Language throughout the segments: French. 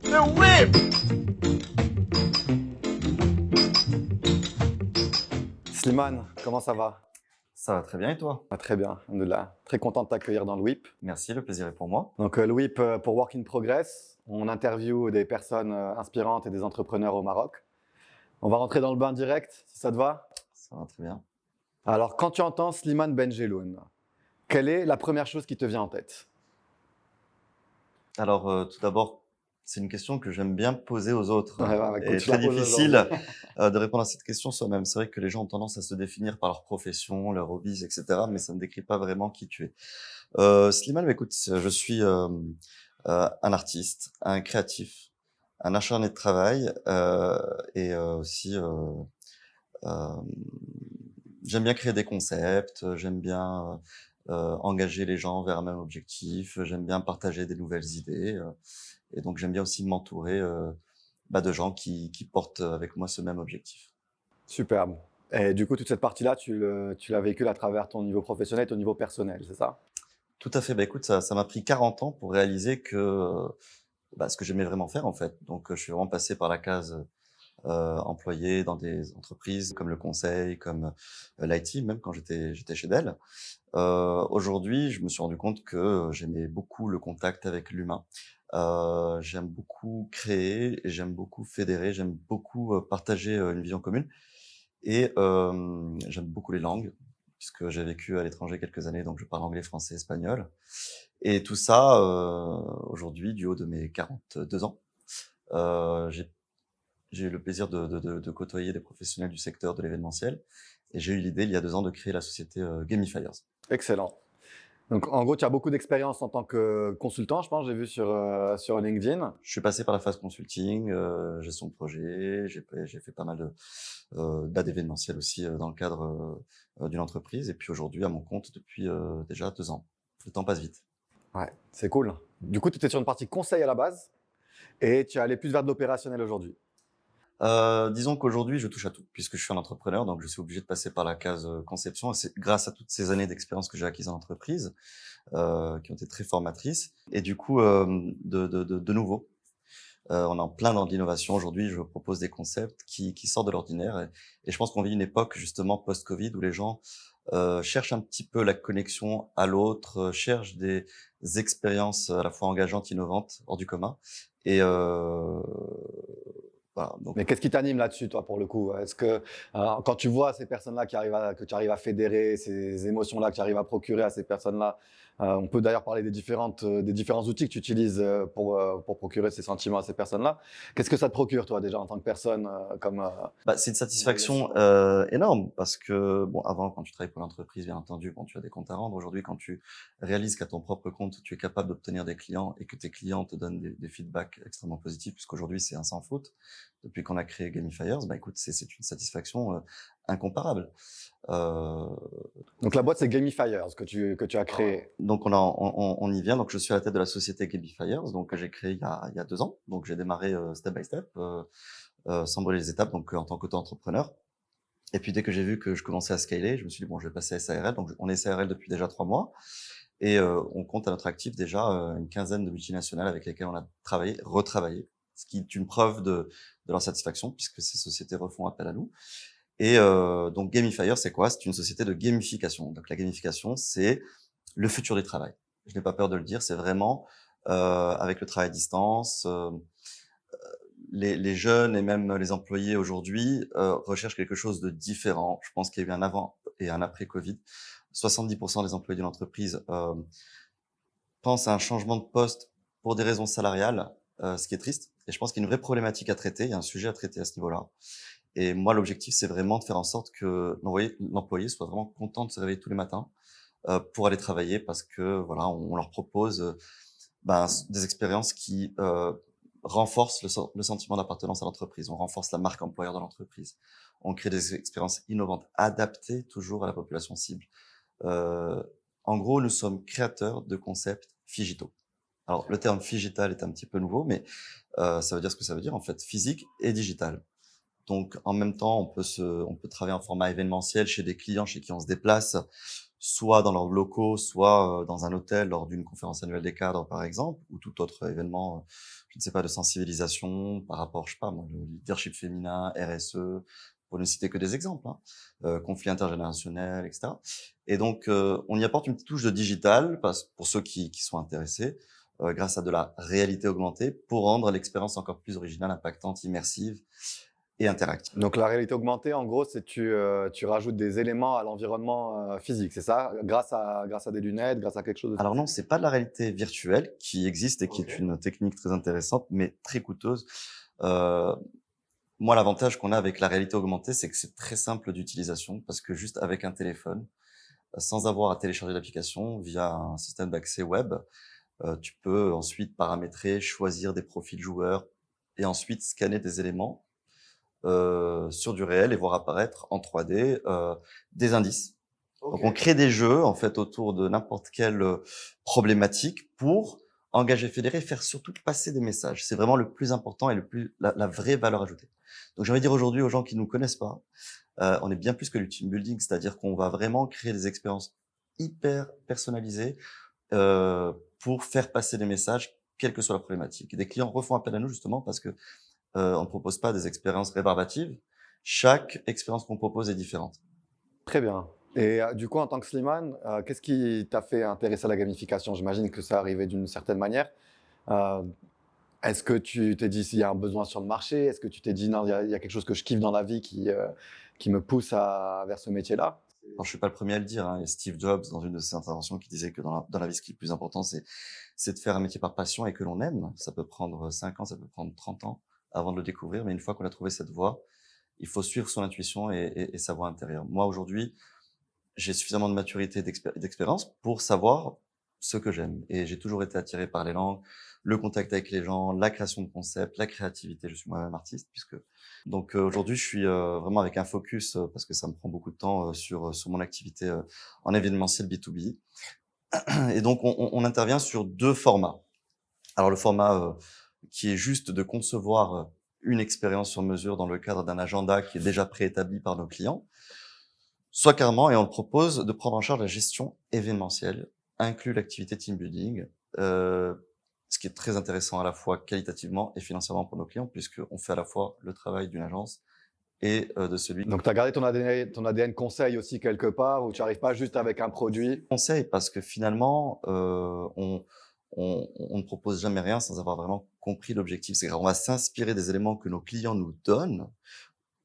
The whip! Slimane, comment ça va? Ça va très bien et toi? Très bien, alhamdoulilah. Très content de t'accueillir dans le WIP. Merci, le plaisir est pour moi. Donc le WIP pour Work in Progress, on interview des personnes inspirantes et des entrepreneurs au Maroc. On va rentrer dans le bain direct, si ça te va. Ça va très bien. Alors quand tu entends Slimane Benjeloun, quelle est la première chose qui te vient en tête? Alors, tout d'abord, c'est une question que j'aime bien poser aux autres. Écoute, Et je la très pose difficile aujourd'hui. de répondre à cette question soi-même. C'est vrai que les gens ont tendance à se définir par leur profession, leurs hobbies, etc. Mais ça ne décrit pas vraiment qui tu es. Slimane, écoute, je suis un artiste, un créatif, un acharné de travail et aussi euh, j'aime bien créer des concepts, j'aime bien engager les gens vers un même objectif, j'aime bien partager des nouvelles idées et donc j'aime bien aussi m'entourer de gens qui portent avec moi ce même objectif. Superbe. Et du coup, toute cette partie-là, tu l'as vécue à travers ton niveau professionnel et ton niveau personnel, c'est ça? Tout à fait. Écoute, ça m'a pris 40 ans pour réaliser que ce que j'aimais vraiment faire en fait. Donc je suis vraiment passé par la case employé dans des entreprises comme le conseil, comme l'IT, même quand j'étais chez Dell. Aujourd'hui, je me suis rendu compte que j'aimais beaucoup le contact avec l'humain. J'aime beaucoup créer et j'aime beaucoup fédérer, j'aime beaucoup partager une vision commune et j'aime beaucoup les langues puisque j'ai vécu à l'étranger quelques années, donc je parle anglais, français, espagnol. Et tout ça, aujourd'hui, du haut de mes 42 ans, j'ai eu le plaisir de côtoyer des professionnels du secteur de l'événementiel et j'ai eu l'idée il y a 2 ans de créer la société Gamifiers. Excellent. Donc en gros, tu as beaucoup d'expérience en tant que consultant, je pense, j'ai vu sur LinkedIn. Je suis passé par la phase consulting, gestion de projet, j'ai fait pas mal d'événementiel aussi dans le cadre d'une entreprise et puis aujourd'hui à mon compte depuis déjà 2 ans. Le temps passe vite. Ouais, c'est cool. Du coup, tu étais sur une partie conseil à la base et tu es allé plus vers de l'opérationnel aujourd'hui. Disons qu'aujourd'hui, je touche à tout, puisque je suis un entrepreneur, donc je suis obligé de passer par la case conception. Et c'est grâce à toutes ces années d'expérience que j'ai acquises en entreprise, qui ont été très formatrices. Et du coup, de nouveau, on est en plein dans l'innovation. Aujourd'hui, je propose des concepts qui sortent de l'ordinaire. Et je pense qu'on vit une époque, justement, post-Covid, où les gens cherchent un petit peu la connexion à l'autre, cherchent des expériences à la fois engageantes, innovantes, hors du commun. Et voilà, donc Mais qu'est-ce qui t'anime là-dessus, toi, pour le coup? Est-ce que quand tu vois ces personnes-là que tu arrives à fédérer, ces émotions-là que tu arrives à procurer à ces personnes-là, on peut d'ailleurs parler des différents outils que tu utilises pour procurer ces sentiments à ces personnes-là. Qu'est-ce que ça te procure, toi, déjà, en tant que personne c'est une satisfaction énorme parce que bon, avant, quand tu travailles pour l'entreprise, bien entendu, bon, tu as des comptes à rendre. Aujourd'hui, quand tu réalises qu'à ton propre compte, tu es capable d'obtenir des clients et que tes clients te donnent des feedbacks extrêmement positifs, puisqu'aujourd'hui, c'est un sans faute. Depuis qu'on a créé Gamifiers, écoute, c'est une satisfaction incomparable. Euh, Donc la boîte, c'est Gamifiers que tu as créé. Donc on y vient. Donc je suis à la tête de la société Gamifiers, donc que j'ai créé il y a 2 ans. Donc j'ai démarré step by step, sans brûler les étapes, donc en tant qu'auto-entrepreneur. Et puis dès que j'ai vu que je commençais à scaler, je me suis dit bon, je vais passer à SARL. Donc on est SARL depuis déjà 3 mois et on compte à notre actif déjà une quinzaine de multinationales avec lesquelles on a travaillé, retravaillé, ce qui est une preuve de leur satisfaction puisque ces sociétés refont appel à nous. Et donc Gamifier, c'est quoi? C'est une société de gamification. Donc la gamification, c'est le futur du travail. Je n'ai pas peur de le dire, c'est vraiment avec le travail à distance, les jeunes et même les employés aujourd'hui recherchent quelque chose de différent. Je pense qu'il y a eu un avant et un après Covid. 70% des employés d'une entreprise pensent à un changement de poste pour des raisons salariales, ce qui est triste. Et je pense qu'il y a une vraie problématique à traiter, il y a un sujet à traiter à ce niveau-là. Et moi, l'objectif, c'est vraiment de faire en sorte que l'employé soit vraiment content de se réveiller tous les matins pour aller travailler parce que voilà, on leur propose des expériences qui renforcent le sentiment d'appartenance à l'entreprise. On renforce la marque employeur de l'entreprise. On crée des expériences innovantes, adaptées toujours à la population cible. En gros, nous sommes créateurs de concepts phygitaux. Alors, le terme phygital est un petit peu nouveau, mais ça veut dire ce que ça veut dire en fait, physique et digital. Donc, en même temps, on peut travailler en format événementiel chez des clients chez qui on se déplace soit dans leurs locaux, soit dans un hôtel lors d'une conférence annuelle des cadres, par exemple, ou tout autre événement, je ne sais pas, de sensibilisation par rapport, je sais pas moi, le leadership féminin, RSE, pour ne citer que des exemples, hein, conflit intergénérationnel, etc. Et donc, on y apporte une petite touche de digital, pour ceux qui sont intéressés, grâce à de la réalité augmentée, pour rendre l'expérience encore plus originale, impactante, immersive et interactive. Donc la réalité augmentée, en gros, c'est tu rajoutes des éléments à l'environnement physique, c'est ça? Grâce à des lunettes, grâce à quelque chose de... Alors non, c'est pas de la réalité virtuelle qui existe et qui est une technique très intéressante, mais très coûteuse. Moi, l'avantage qu'on a avec la réalité augmentée, c'est que c'est très simple d'utilisation parce que juste avec un téléphone, sans avoir à télécharger l'application via un système d'accès web, tu peux ensuite paramétrer, choisir des profils joueurs et ensuite scanner des éléments sur du réel et voir apparaître en 3D des indices. Donc on crée des jeux en fait autour de n'importe quelle problématique pour engager, fédérer, faire surtout passer des messages. C'est vraiment le plus important et la vraie valeur ajoutée. Donc j'ai envie de dire aujourd'hui aux gens qui ne nous connaissent pas, on est bien plus que du team building, c'est-à-dire qu'on va vraiment créer des expériences hyper personnalisées pour faire passer des messages, quelle que soit la problématique. Et des clients refont appel à nous justement parce que on ne propose pas des expériences rébarbatives. Chaque expérience qu'on propose est différente. Très bien. Et du coup, en tant que Slimane, qu'est-ce qui t'a fait intéresser à la gamification? J'imagine que ça arrivait d'une certaine manière. Euh, Est-ce que tu t'es dit s'il y a un besoin sur le marché? Est-ce que tu t'es dit non, il y a quelque chose que je kiffe dans la vie qui me pousse vers ce métier-là? Alors, je suis pas le premier à le dire, hein. Il y a Steve Jobs, dans une de ses interventions, qui disait que dans la vie, ce qui est le plus important, c'est de faire un métier par passion et que l'on aime. Ça peut prendre 5 ans, ça peut prendre 30 ans avant de le découvrir. Mais une fois qu'on a trouvé cette voie, il faut suivre son intuition et sa voie intérieure. Moi, aujourd'hui, j'ai suffisamment de maturité et d'expérience pour savoir ce que j'aime. Et j'ai toujours été attiré par les langues, le contact avec les gens, la création de concepts, la créativité. Je suis moi-même artiste, donc aujourd'hui, je suis vraiment avec un focus parce que ça me prend beaucoup de temps sur mon activité en événementiel B2B. Et donc, on intervient sur 2 formats. Alors, le format qui est juste de concevoir une expérience sur mesure dans le cadre d'un agenda qui est déjà préétabli par nos clients, soit carrément, et on le propose, de prendre en charge la gestion événementielle, inclut l'activité team building, ce qui est très intéressant à la fois qualitativement et financièrement pour nos clients, puisqu'on fait à la fois le travail d'une agence et de celui Donc, tu as gardé ton ADN conseil aussi quelque part, où tu n'arrives pas juste avec un produit. conseil, parce que finalement, on ne propose jamais rien sans avoir vraiment compris l'objectif. C'est qu'on va s'inspirer des éléments que nos clients nous donnent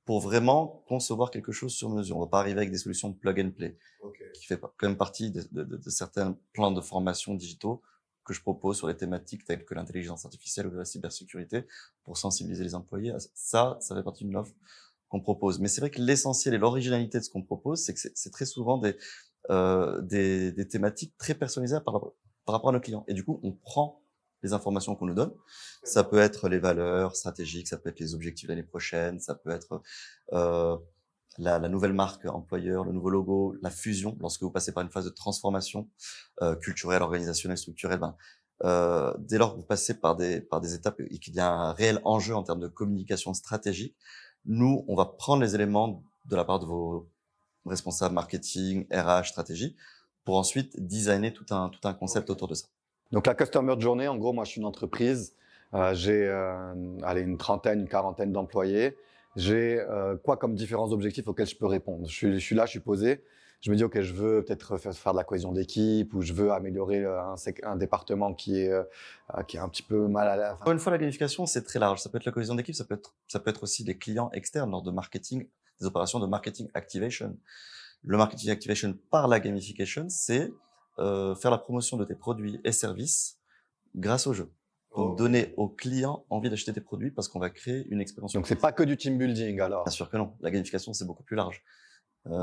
pour vraiment concevoir quelque chose sur mesure. On va pas arriver avec des solutions plug and play, qui fait quand même partie de certains plans de formation digitaux que je propose sur les thématiques telles que l'intelligence artificielle ou de la cybersécurité pour sensibiliser les employés. Ça fait partie d'une offre qu'on propose. Mais c'est vrai que l'essentiel et l'originalité de ce qu'on propose, c'est que c'est très souvent des thématiques très personnalisées par rapport à nos clients. Et du coup, on prend les informations qu'on nous donne. Ça peut être les valeurs stratégiques, ça peut être les objectifs de l'année prochaine, ça peut être la nouvelle marque employeur, le nouveau logo, la fusion. Lorsque vous passez par une phase de transformation culturelle, organisationnelle, structurelle, dès lors que vous passez par des étapes et qu'il y a un réel enjeu en termes de communication stratégique, nous, on va prendre les éléments de la part de vos responsables marketing, RH, stratégie, pour ensuite designer tout un concept autour de ça. Donc, la Customer Journey, en gros, moi, je suis une entreprise. J'ai une trentaine, une quarantaine d'employés. J'ai quoi comme différents objectifs auxquels je peux répondre? Je suis là, je suis posé. Je me dis, OK, je veux peut-être faire de la cohésion d'équipe ou je veux améliorer un département qui est un petit peu mal à la... Encore une fois, la gamification, c'est très large. Ça peut être la cohésion d'équipe, ça peut être aussi des clients externes lors de marketing, des opérations de marketing activation. Le marketing activation par la gamification, c'est faire la promotion de tes produits et services grâce au jeu. Donc, donner aux clients envie d'acheter tes produits parce qu'on va créer une expérience. Donc, c'est pas que du team building, alors? Bien sûr que non. La gamification, c'est beaucoup plus large.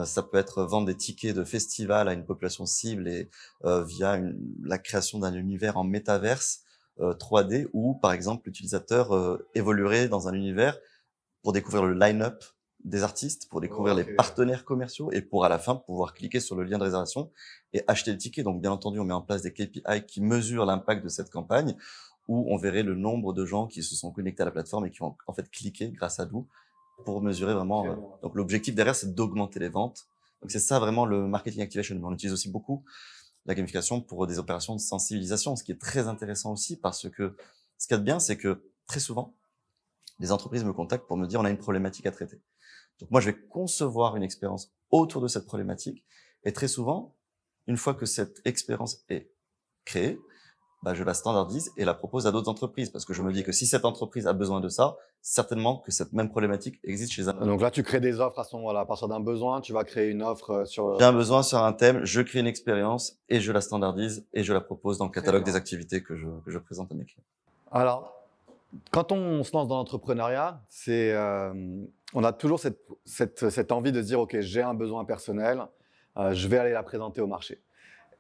Ça peut être vendre des tickets de festival à une population cible et via la création d'un univers en métaverse 3D où, par exemple, l'utilisateur évoluerait dans un univers pour découvrir le line-up des artistes, pour découvrir les partenaires commerciaux et pour à la fin pouvoir cliquer sur le lien de réservation et acheter le ticket. Donc, bien entendu, on met en place des KPI qui mesurent l'impact de cette campagne où on verrait le nombre de gens qui se sont connectés à la plateforme et qui ont en fait cliqué grâce à nous pour mesurer vraiment. Donc, l'objectif derrière, c'est d'augmenter les ventes Donc c'est ça vraiment le marketing activation. Mais on utilise aussi beaucoup la gamification pour des opérations de sensibilisation, ce qui est très intéressant aussi parce que ce qu'il y a de bien, c'est que très souvent, les entreprises me contactent pour me dire on a une problématique à traiter. Donc moi, je vais concevoir une expérience autour de cette problématique et très souvent, une fois que cette expérience est créée, bah, je la standardise et la propose à d'autres entreprises parce que je me dis que si cette entreprise a besoin de ça, certainement que cette même problématique existe chez un autre. Donc là, tu crées des offres à ce moment-là. À partir d'un besoin, tu vas créer une offre sur. J'ai un besoin sur un thème, je crée une expérience et je la standardise et je la propose dans le catalogue bien. des activités que je présente à mes clients. Alors, quand on se lance dans l'entrepreneuriat, on a toujours cette envie de se dire, OK, j'ai un besoin personnel, je vais aller la présenter au marché.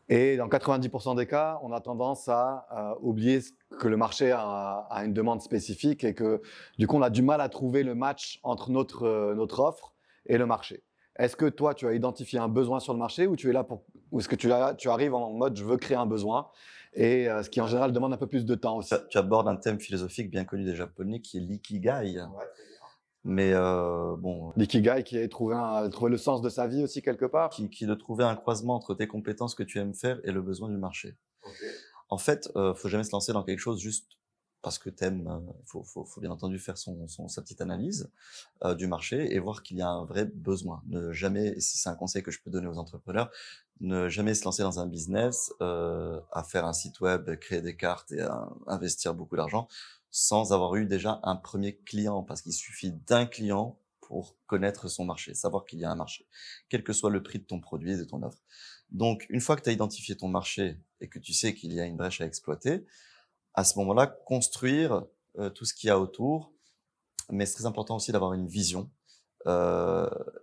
Et dans 90% des cas, on a tendance à oublier que le marché a une demande spécifique et que du coup, on a du mal à trouver le match entre notre offre et le marché. Est-ce que toi, tu as identifié un besoin sur le marché ou ou est-ce que tu arrives en mode je veux créer un besoin et ce qui en général demande un peu plus de temps aussi? Tu abordes un thème philosophique bien connu des Japonais qui est l'ikigai. Mais bon, L'ikigai qui est trouver le sens de sa vie aussi quelque part. qui de trouver un croisement entre tes compétences que tu aimes faire et le besoin du marché. En fait, faut jamais se lancer dans quelque chose juste parce que t'aimes. Faut bien entendu faire sa petite analyse du marché et voir qu'il y a un vrai besoin. Ne jamais, et si c'est un conseil que je peux donner aux entrepreneurs, ne jamais se lancer dans un business à faire un site web, créer des cartes et à investir beaucoup d'argent sans avoir eu déjà un premier client, parce qu'il suffit d'un client pour connaître son marché, savoir qu'il y a un marché, quel que soit le prix de ton produit et de ton offre. Donc, une fois que tu as identifié ton marché et que tu sais qu'il y a une brèche à exploiter, à ce moment-là, construire tout ce qu'il y a autour. Mais c'est très important aussi d'avoir une vision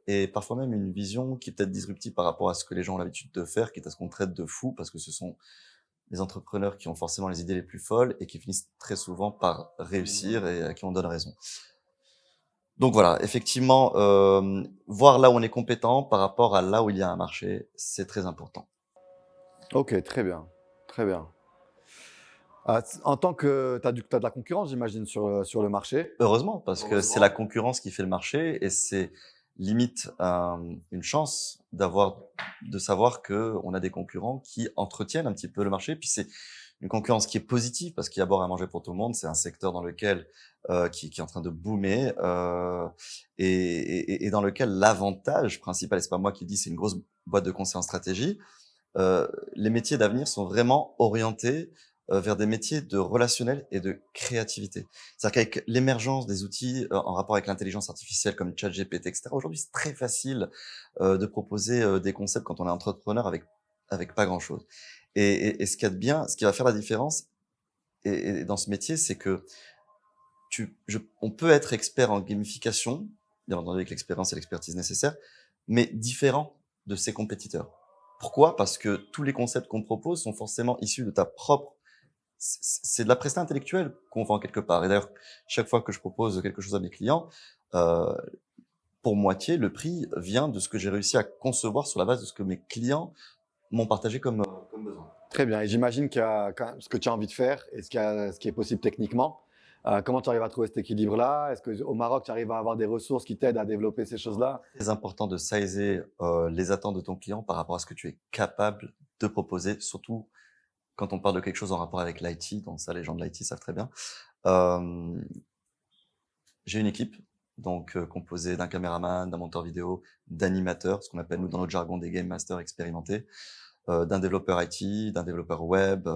et parfois même une vision qui est peut-être disruptive par rapport à ce que les gens ont l'habitude de faire, quitte à ce qu'on traite de fou, parce que ce sont les entrepreneurs qui ont forcément les idées les plus folles et qui finissent très souvent par réussir et à qui on donne raison. Donc voilà, effectivement, voir là où on est compétent par rapport à là où il y a un marché, c'est très important. Ok, très bien. Très bien. En tant que tu as de la concurrence, j'imagine, sur le marché. Heureusement, parce que c'est la concurrence qui fait le marché et c'est limite une chance de savoir que on a des concurrents qui entretiennent un petit peu le marché. Puis c'est une concurrence qui est positive parce qu'il y a à boire et à manger pour tout le monde. C'est un secteur dans lequel qui est en train de boomer et dans lequel l'avantage principal, et c'est pas moi qui le dis, c'est une grosse boîte de conseil en stratégie. Les métiers d'avenir sont vraiment orientés vers des métiers de relationnel et de créativité. C'est-à-dire qu'avec l'émergence des outils en rapport avec l'intelligence artificielle comme ChatGPT, etc., aujourd'hui, c'est très facile de proposer des concepts quand on est entrepreneur avec pas grand-chose. Et ce qu'il y a de bien, ce qui va faire la différence et dans ce métier, c'est que on peut être expert en gamification, bien entendu avec l'expérience et l'expertise nécessaire, mais différent de ses compétiteurs. Pourquoi? Parce que tous les concepts qu'on propose sont forcément issus de ta propre. C'est de la prestation intellectuelle qu'on vend quelque part. Et d'ailleurs, chaque fois que je propose quelque chose à mes clients, euh, pour moitié, le prix vient de ce que j'ai réussi à concevoir sur la base de ce que mes clients m'ont partagé comme besoin. Très bien. Et j'imagine qu'il y a quand même ce que tu as envie de faire et ce qui est possible techniquement. Comment tu arrives à trouver cet équilibre-là? Est-ce qu'au Maroc, tu arrives à avoir des ressources qui t'aident à développer ces choses-là? C'est très important de sizer les attentes de ton client par rapport à ce que tu es capable de proposer, surtout quand on parle de quelque chose en rapport avec l'IT. Donc ça, les gens de l'IT savent très bien. J'ai une équipe donc composée d'un caméraman, d'un monteur vidéo, d'animateurs, ce qu'on appelle nous dans notre jargon des game masters expérimentés, d'un développeur IT, d'un développeur web,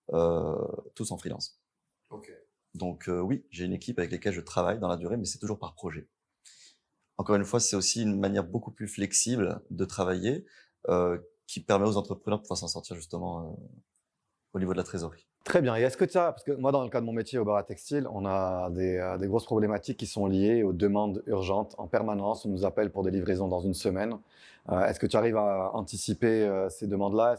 tous en freelance. Ok. Donc oui, j'ai une équipe avec laquelle je travaille dans la durée, mais c'est toujours par projet. Encore une fois, c'est aussi une manière beaucoup plus flexible de travailler qui permet aux entrepreneurs de pouvoir s'en sortir justement au niveau de la trésorerie. Très bien. Et est-ce que tu as, parce que moi, dans le cas de mon métier au bar à textile, on a des grosses problématiques qui sont liées aux demandes urgentes en permanence. On nous appelle pour des livraisons dans une semaine. Est-ce que tu arrives à anticiper ces demandes-là?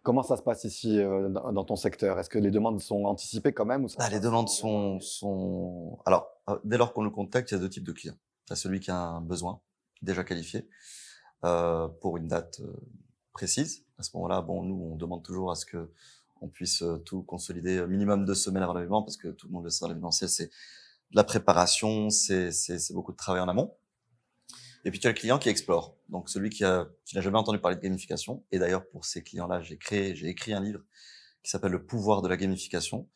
Comment ça se passe ici dans ton secteur? Est-ce que les demandes sont anticipées quand même ou Les demandes sont... Alors, dès lors qu'on nous contacte, il y a deux types de clients. Il y a celui qui a un besoin déjà qualifié pour une date précise. À ce moment-là, bon, nous, on demande toujours à ce que on puisse tout consolider minimum 2 semaines avant l'événement, parce que tout le monde le sait dans l'événementiel, c'est de la préparation, c'est beaucoup de travail en amont. Et puis tu as le client qui explore. Donc celui qui n'a jamais entendu parler de gamification. Et d'ailleurs pour ces clients-là, j'ai écrit un livre qui s'appelle Le pouvoir de la gamification,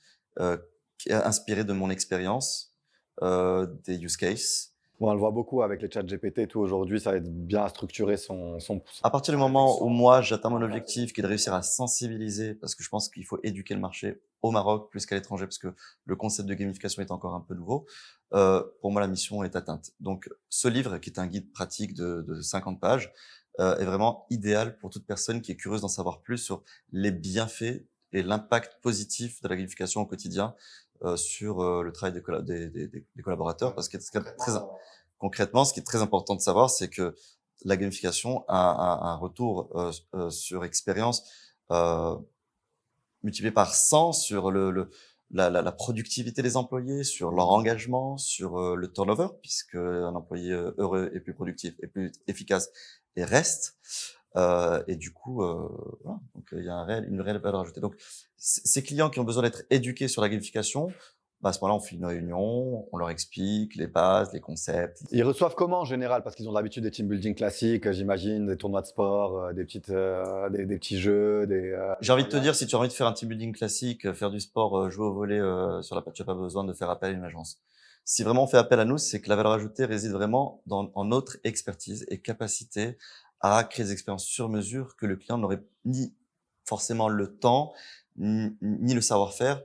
qui est inspiré de mon expérience, des use cases. Bon, on le voit beaucoup avec les chats GPT et tout aujourd'hui, ça aide bien à structurer son À partir du moment où moi j'atteins mon objectif, qui est de réussir à sensibiliser, parce que je pense qu'il faut éduquer le marché au Maroc plus qu'à l'étranger, parce que le concept de gamification est encore un peu nouveau, pour moi la mission est atteinte. Donc ce livre, qui est un guide pratique de 50 pages, est vraiment idéal pour toute personne qui est curieuse d'en savoir plus sur les bienfaits et l'impact positif de la gamification au quotidien sur le travail des collaborateurs, parce que concrètement, ce qui est très important de savoir, c'est que la gamification a un retour sur expérience multiplié par 100 sur la productivité des employés, sur leur engagement, sur le turnover, puisque un employé heureux est plus productif, est plus efficace et reste. Et du coup, voilà. Donc il y a une réelle valeur ajoutée. Donc ces clients qui ont besoin d'être éduqués sur la gamification, à ce moment-là, on fait une réunion, on leur explique les bases, les concepts. Ils reçoivent comment en général? Parce qu'ils ont l'habitude des team building classiques, j'imagine, des tournois de sport, des petits jeux, J'ai envie de te dire, si tu as envie de faire un team building classique, faire du sport, jouer au volley sur la plage, tu n'as pas besoin de faire appel à une agence. Si vraiment on fait appel à nous, c'est que la valeur ajoutée réside vraiment en notre expertise et capacité à créer des expériences sur mesure que le client n'aurait ni forcément le temps, ni le savoir-faire.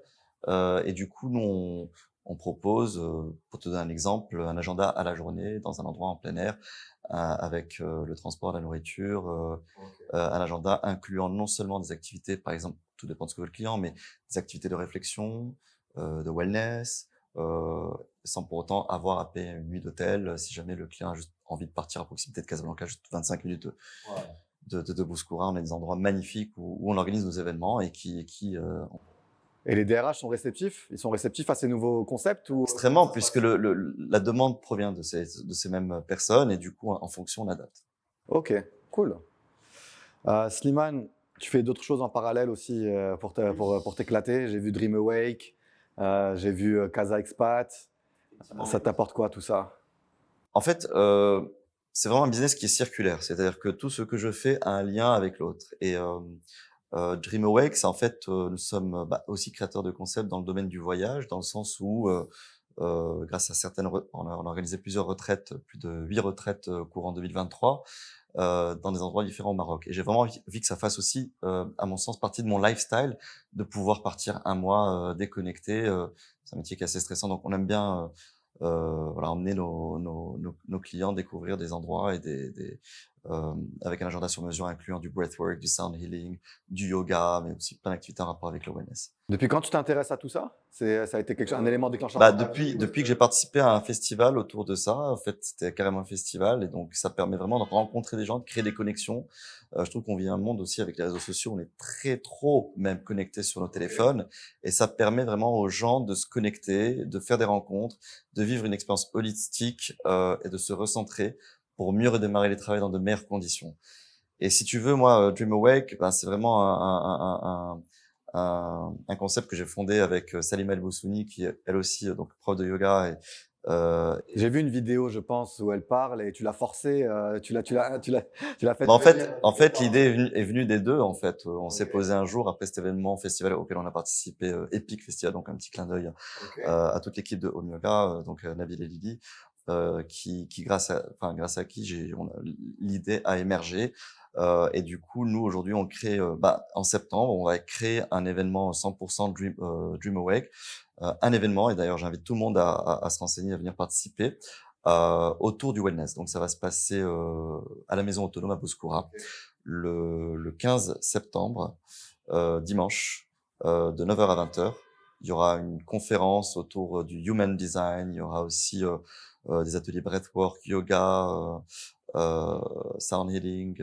Et du coup, nous, on propose, pour te donner un exemple, un agenda à la journée dans un endroit en plein air, avec le transport, la nourriture, un agenda incluant non seulement des activités, par exemple, tout dépend de ce que veut le client, mais des activités de réflexion, de wellness, sans pour autant avoir à payer une nuit d'hôtel si jamais le client a juste envie de partir à proximité de Casablanca, juste 25 minutes de Bouskoura. On a des endroits magnifiques où on organise nos événements et Et les DRH sont réceptifs? Ils sont réceptifs à ces nouveaux concepts ou... Extrêmement, puisque la demande provient de ces mêmes personnes et du coup, en fonction, on adapte. Ok, cool. Slimane, tu fais d'autres choses en parallèle aussi pour t'éclater. J'ai vu Dream Awake, j'ai vu Casa Expat. Ça t'apporte quoi tout ça? En fait, c'est vraiment un business qui est circulaire. C'est-à-dire que tout ce que je fais a un lien avec l'autre. Et Dream Awake, c'est en fait, nous sommes aussi créateurs de concepts dans le domaine du voyage, dans le sens où, grâce à on a organisé plusieurs retraites, plus de 8 retraites courant 2023, dans des endroits différents au Maroc. Et j'ai vraiment envie que ça fasse aussi, à mon sens, partie de mon lifestyle, de pouvoir partir un mois déconnecté. C'est un métier qui est assez stressant, donc on aime bien voilà, emmener nos clients découvrir des endroits et avec un agenda sur mesure incluant du breathwork, du sound healing, du yoga, mais aussi plein d'activités en rapport avec le wellness. Depuis quand tu t'intéresses à tout ça? Ça a été un élément déclencheur? Depuis que j'ai participé à un festival autour de ça, en fait, c'était carrément un festival et donc ça permet vraiment de rencontrer des gens, de créer des connexions. Je trouve qu'on vit un monde aussi avec les réseaux sociaux, on est trop même connectés sur nos téléphones et ça permet vraiment aux gens de se connecter, de faire des rencontres, de vivre une expérience holistique et de se recentrer pour mieux redémarrer les travaux dans de meilleures conditions. Et si tu veux, moi, Dream Awake, c'est vraiment un concept que j'ai fondé avec Salima El Boussouni, qui est elle aussi donc prof de yoga. J'ai vu une vidéo, je pense, où elle parle et tu l'as forcée, tu l'as fait. En fait, l'idée est venue des deux. En fait, on s'est posé un jour après cet événement festival auquel on a participé, Epic Festival, donc un petit clin d'œil à toute l'équipe de Home Yoga, donc Nabil et Lily. Qui grâce à qui l'idée a émergé et du coup nous aujourd'hui on crée en septembre on va créer un événement 100% Dream Awake, un événement et d'ailleurs j'invite tout le monde à se renseigner, à venir participer autour du wellness. Donc ça va se passer à la maison autonome à Bouskoura le 15 septembre, dimanche, de 9h à 20h. Il y aura une conférence autour du human design, il y aura aussi des ateliers breathwork, yoga, sound healing.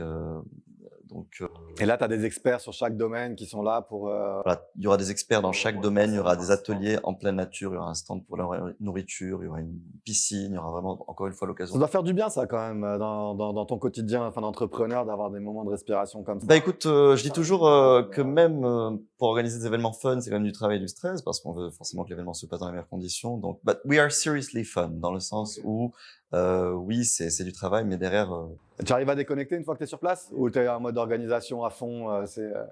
Et là, tu as des experts sur chaque domaine qui sont là pour... Voilà, il y aura des experts dans chaque domaine, il y aura des ateliers en pleine nature, il y aura un stand pour la nourriture, il y aura une piscine, il y aura vraiment, encore une fois, l'occasion. Ça doit faire du bien, ça, quand même, dans ton quotidien d'entrepreneur, d'avoir des moments de respiration comme ça. Écoute, je dis toujours que même pour organiser des événements fun, c'est quand même du travail et du stress parce qu'on veut forcément que l'événement se passe dans les meilleures conditions. Donc, but we are seriously fun dans le sens où, oui, c'est du travail, mais derrière, Tu arrives à déconnecter une fois que tu es sur place ou tu es en mode organisation à fond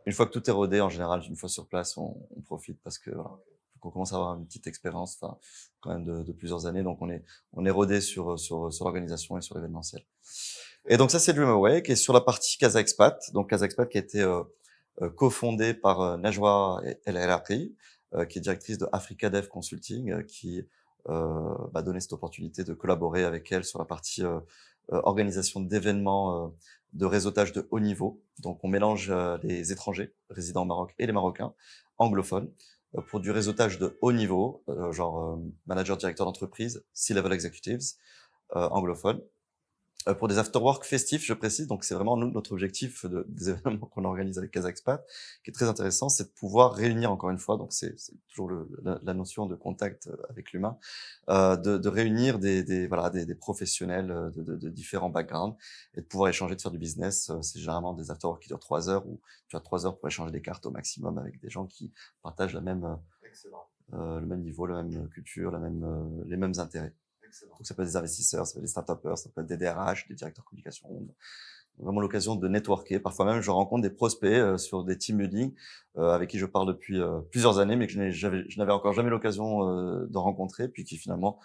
une fois que tout est rodé, en général, une fois sur place, on profite parce que voilà, faut qu'on commence à avoir une petite expérience, enfin, quand même de plusieurs années. Donc, on est rodé sur l'organisation et sur l'événementiel. Et donc, ça, c'est Dream Awake. Et sur la partie Casa Expat, donc Casa Expat qui a été cofondée par Najwa El Harari, qui est directrice de Africa Dev Consulting, qui m'a donné cette opportunité de collaborer avec elle sur la partie organisation d'événements de réseautage de haut niveau. Donc, on mélange les étrangers résidant au Maroc et les Marocains anglophones pour du réseautage de haut niveau, genre manager, directeur d'entreprise, C-level executives anglophones. Pour des afterwork festifs, je précise, donc c'est vraiment notre objectif des événements qu'on organise avec Kazaxpat, qui est très intéressant, c'est de pouvoir réunir encore une fois, donc c'est toujours la notion de contact avec l'humain, de réunir des professionnels de différents backgrounds et de pouvoir échanger, de faire du business. C'est généralement des afterwork qui durent 3 heures où tu as 3 heures pour échanger des cartes au maximum avec des gens qui partagent le même niveau, la même culture, les mêmes intérêts. Donc, ça peut être des investisseurs, ça peut être des start-upers, ça peut être des DRH, des directeurs de communication. Vraiment l'occasion de networker. Parfois même, je rencontre des prospects sur des team building avec qui je parle depuis plusieurs années, mais que je n'avais encore jamais l'occasion de rencontrer, puis qui finalement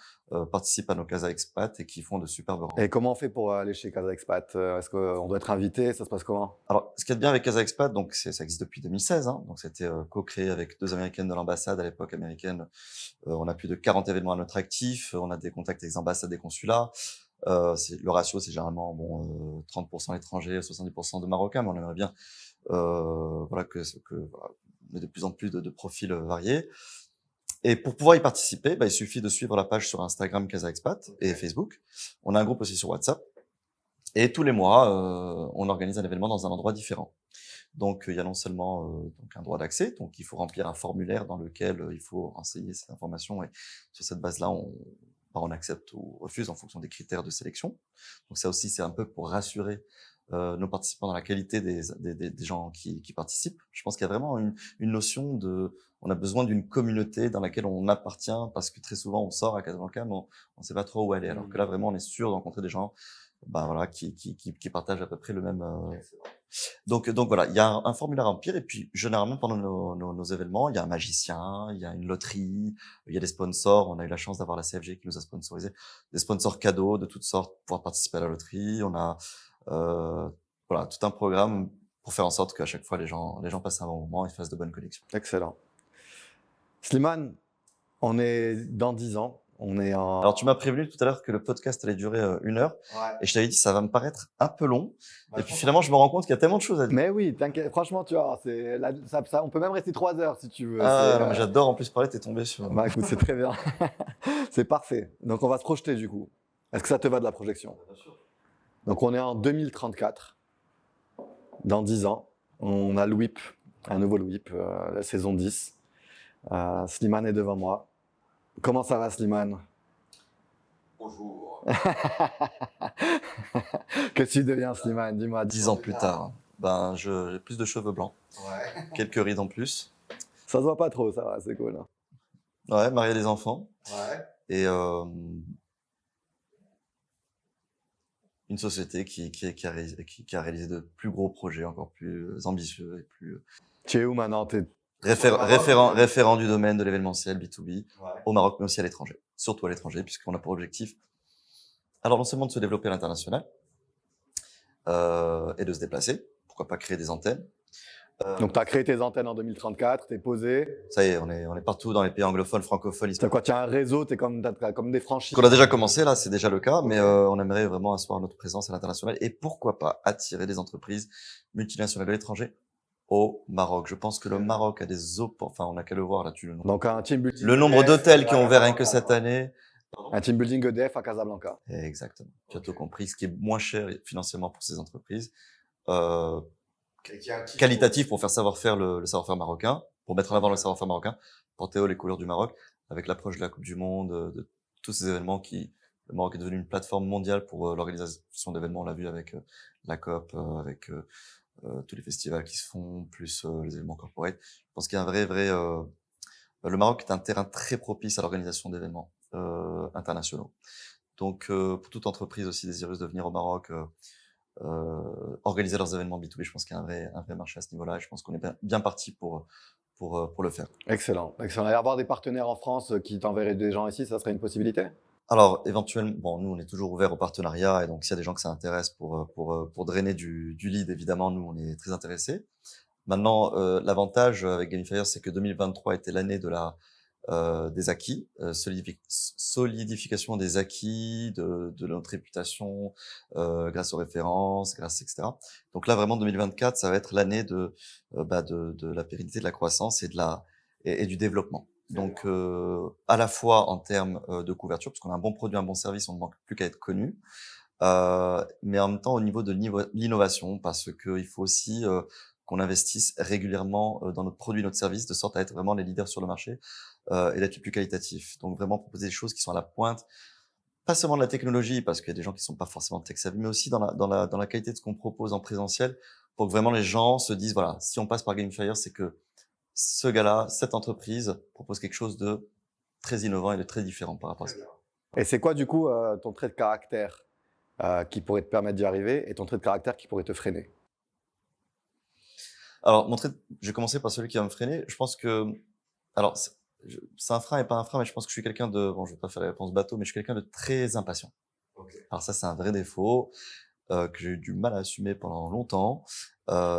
participent à nos Casa Expat et qui font de superbes rencontres. Et comment on fait pour aller chez Casa Expat Est-ce qu'on doit être invité? Ça se passe comment? Alors, ce qui est bien avec Casa Expat, donc ça existe depuis 2016. Hein, donc, c'était co-créé avec 2 Américaines de l'ambassade à l'époque américaine. On a plus de 40 événements à notre actif. On a des contacts avec les ambassades et consulats. Le ratio, c'est généralement 30% étrangers, 70% de Marocains, mais on aimerait bien voilà on ait de plus en plus de profils variés. Et pour pouvoir y participer, il suffit de suivre la page sur Instagram Casa Expat et Facebook. On a un groupe aussi sur WhatsApp. Et tous les mois, on organise un événement dans un endroit différent. Donc, il y a non seulement donc un droit d'accès, donc il faut remplir un formulaire dans lequel il faut renseigner cette information et sur cette base-là, on accepte ou refuse en fonction des critères de sélection. Donc ça aussi, c'est un peu pour rassurer nos participants dans la qualité des gens qui participent. Je pense qu'il y a vraiment une notion on a besoin d'une communauté dans laquelle on appartient parce que très souvent on sort à Casablanca, mais on sait pas trop où aller. Alors que là, vraiment, on est sûr de rencontrer des gens qui partagent à peu près le même. Donc voilà, il y a un formulaire à remplir et puis généralement pendant nos événements, il y a un magicien, il y a une loterie, il y a des sponsors. On a eu la chance d'avoir la CFG qui nous a sponsorisé des sponsors cadeaux de toutes sortes pour pouvoir participer à la loterie. On a voilà tout un programme pour faire en sorte qu'à chaque fois les gens passent un bon moment et fassent de bonnes connexions. Excellent. Slimane, on est dans 10 ans. On est en... Alors, tu m'as prévenu tout à l'heure que le podcast allait durer 1 heure. Ouais. Et je t'avais dit, ça va me paraître un peu long. Et puis finalement, je me rends compte qu'il y a tellement de choses à dire. Mais oui, t'inquiète. Franchement, tu vois, on peut même rester 3 heures si tu veux. Non, mais j'adore en plus parler, t'es tombé sur... Bah écoute, c'est très bien. C'est parfait. Donc, on va se projeter du coup. Est-ce que ça te va de la projection? Bien sûr. Donc, on est en 2034. Dans 10 ans, on a le WIP, un nouveau WIP, la saison 10. Slimane est devant moi. Comment ça va, Slimane? Bonjour. Que tu deviens, Slimane? Dis-moi. 10 ans plus tard, j'ai plus de cheveux blancs. Ouais. Quelques rides en plus. Ça se voit pas trop, ça va, c'est cool. Ouais, marié des enfants. Ouais. Et une société qui a réalisé de plus gros projets, encore plus ambitieux et plus... Tu es où maintenant? Référent du domaine de l'événementiel B2B Ouais. au Maroc, mais aussi à l'étranger. Surtout à l'étranger, puisqu'on a pour objectif, alors non seulement de se développer à l'international et de se déplacer, pourquoi pas créer des antennes. Donc, tu as créé tes antennes en 2034, tu es posé. Ça y est, on est partout dans les pays anglophones, francophones. Tu as quoi? Tu as un réseau, tu es comme des franchises. On a déjà commencé, là, c'est déjà le cas, mais on aimerait vraiment asseoir notre présence à l'international et pourquoi pas attirer des entreprises multinationales de l'étranger au Maroc. Je pense que le Maroc a on n'a qu'à le voir là-dessus. Donc, un team building. Le nombre d'hôtels qui ont ouvert rien que cette année. Un team building EDF à Casablanca. Exactement. Tu as tout compris. Ce qui est moins cher financièrement pour ces entreprises. Qualitatif pour faire savoir-faire le savoir-faire marocain, pour mettre en avant le savoir-faire marocain, porter haut les couleurs du Maroc, avec l'approche de la Coupe du Monde, de tous ces événements le Maroc est devenu une plateforme mondiale pour l'organisation d'événements. On l'a vu avec la COP, avec tous les festivals qui se font, plus les événements corporate. Je pense qu'il y a un vrai le Maroc est un terrain très propice à l'organisation d'événements internationaux. Donc, pour toute entreprise aussi désireuse de venir au Maroc, organiser leurs événements B2B, je pense qu'il y a un vrai marché à ce niveau-là. Et je pense qu'on est bien parti pour le faire. Excellent, excellent. Et avoir des partenaires en France qui t'enverraient des gens ici, ça serait une possibilité? Alors, éventuellement, bon, nous, on est toujours ouvert au partenariat, et donc s'il y a des gens que ça intéresse pour drainer du lead, évidemment, nous, on est très intéressés. Maintenant, l'avantage avec Gamifier, c'est que 2023 était l'année des acquis, solidification des acquis, de notre réputation, grâce aux références, etc. Donc là, vraiment, 2024, ça va être l'année de la pérennité, de la croissance et du développement. Donc, à la fois en termes de couverture, parce qu'on a un bon produit, un bon service, on ne manque plus qu'à être connu, mais en même temps au niveau de l'innovation, parce que il faut aussi qu'on investisse régulièrement dans notre produit, notre service, de sorte à être vraiment les leaders sur le marché et d'être les plus qualitatifs. Donc vraiment proposer des choses qui sont à la pointe, pas seulement de la technologie, parce qu'il y a des gens qui sont pas forcément tech savvy, mais aussi dans la qualité de ce qu'on propose en présentiel, pour que vraiment les gens se disent, voilà, si on passe par Gamifier, c'est que ce gars-là, cette entreprise propose quelque chose de très innovant et de très différent par rapport à ça. Et c'est quoi, du coup, ton trait de caractère qui pourrait te permettre d'y arriver et ton trait de caractère qui pourrait te freiner? Alors, je vais commencer par celui qui va me freiner. Je pense que, alors, c'est un frein et pas un frein, mais je pense que je suis quelqu'un de, bon, je vais pas faire la réponse bateau, mais je suis quelqu'un de très impatient. Okay. Alors ça, c'est un vrai défaut que j'ai eu du mal à assumer pendant longtemps,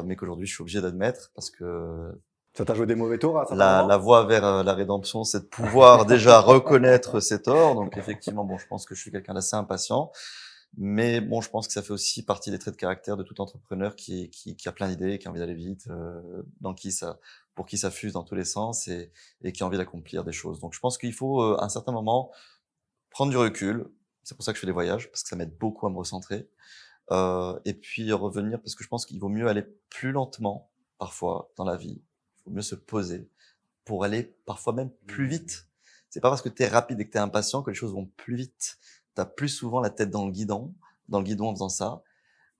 mais qu'aujourd'hui, je suis obligé d'admettre parce que ça t'a joué des mauvais tours à ça? La voie vers la rédemption, c'est de pouvoir déjà reconnaître ses torts. Donc effectivement, bon, je pense que je suis quelqu'un d'assez impatient. Mais bon, je pense que ça fait aussi partie des traits de caractère de tout entrepreneur qui a plein d'idées, qui a envie d'aller vite, pour qui ça fuse dans tous les sens et qui a envie d'accomplir des choses. Donc je pense qu'il faut à un certain moment prendre du recul. C'est pour ça que je fais des voyages, parce que ça m'aide beaucoup à me recentrer. Et puis revenir, parce que je pense qu'il vaut mieux aller plus lentement parfois dans la vie. Il faut mieux se poser pour aller parfois même plus vite. C'est pas parce que tu es rapide et que tu es impatient que les choses vont plus vite. Tu as plus souvent la tête dans le guidon en faisant ça,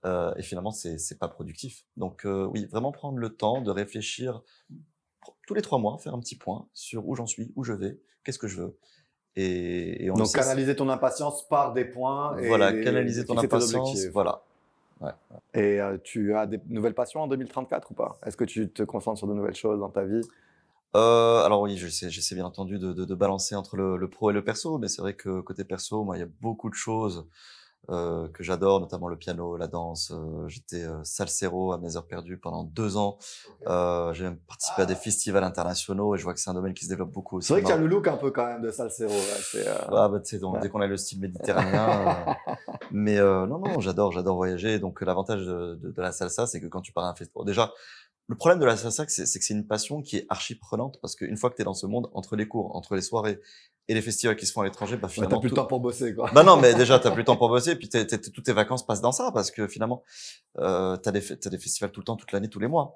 et finalement c'est pas productif. Donc oui, vraiment prendre le temps de réfléchir tous les 3 mois, faire un petit point sur où j'en suis, où je vais, qu'est-ce que je veux. Et on donc canaliser ton impatience par des points. Voilà, canaliser ton impatience, voilà. Ouais. Et tu as des nouvelles passions en 2034 ou pas? Est-ce que tu te concentres sur de nouvelles choses dans ta vie? Alors oui, j'essaie bien entendu de balancer entre le pro et le perso, mais c'est vrai que côté perso, moi, il y a beaucoup de choses que j'adore, notamment le piano, la danse. J'étais salsero à mes heures perdues pendant 2 ans. Okay. J'ai même participé à des festivals internationaux et je vois que c'est un domaine qui se développe beaucoup aussi. C'est vrai que tu as le look un peu quand même de salsero. Ah bah tu sais, dès qu'on a le style méditerranéen. Mais non, j'adore voyager. Donc l'avantage de la salsa, c'est que quand tu pars à un festival, déjà, le problème de la salsa, c'est que c'est une passion qui est archi prenante parce qu'une fois que tu es dans ce monde, entre les cours, entre les soirées et les festivals qui se font à l'étranger, bah finalement. T'as plus le temps pour bosser, quoi. Bah non, mais déjà, t'as plus le temps pour bosser, puis toutes tes vacances passent dans ça parce que finalement, t'as des festivals tout le temps, toute l'année, tous les mois.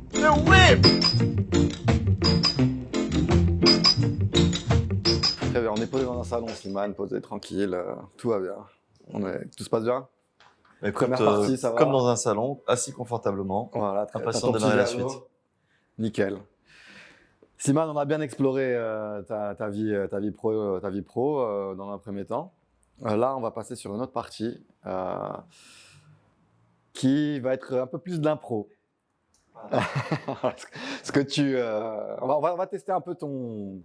The Whip! Très bien, on est posé dans un salon, Slimane, posé tranquille, tout va bien. Tout se passe bien? Écoute, première partie, ça va? Comme dans un salon, assis confortablement, voilà, impatient de démarrer la suite. Nickel. Slimane, on a bien exploré ta vie pro dans un premier temps. Là, on va passer sur une autre partie qui va être un peu plus de l'impro. Ce que on va tester un peu ton.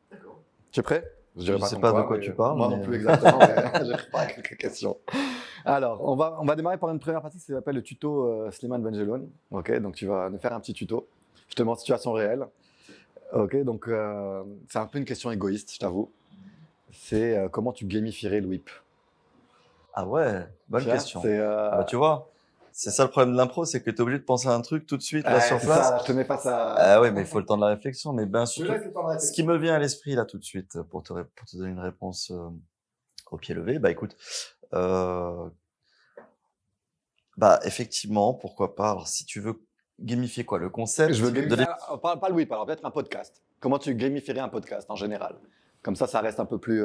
D'accord. Tu es prêt? Je ne sais pas de quoi tu parles. Moi non plus exactement, mais j'ai pas quelques questions. Alors, on va démarrer par une première partie qui s'appelle le tuto Slimane Benjeloun. Ok, donc tu vas nous faire un petit tuto. Je te mets en situation réelle. Ok, donc c'est un peu une question égoïste, je t'avoue. C'est comment tu gamifierais le whip? Ah ouais, bonne question. Bah, tu vois, c'est ça le problème de l'impro, c'est que tu es obligé de penser à un truc tout de suite là sur place. Ça, je te mets face à. Ah ouais, mais il faut le temps de la réflexion. Mais bien sûr, ce qui me vient à l'esprit là tout de suite pour te donner une réponse au pied levé, bah écoute, bah effectivement, pourquoi pas. Alors si tu veux gamifier quoi, le concept. Je veux gamifier, pas le whip, alors peut-être un podcast. Comment tu gamifierais un podcast en général? Comme ça reste un peu plus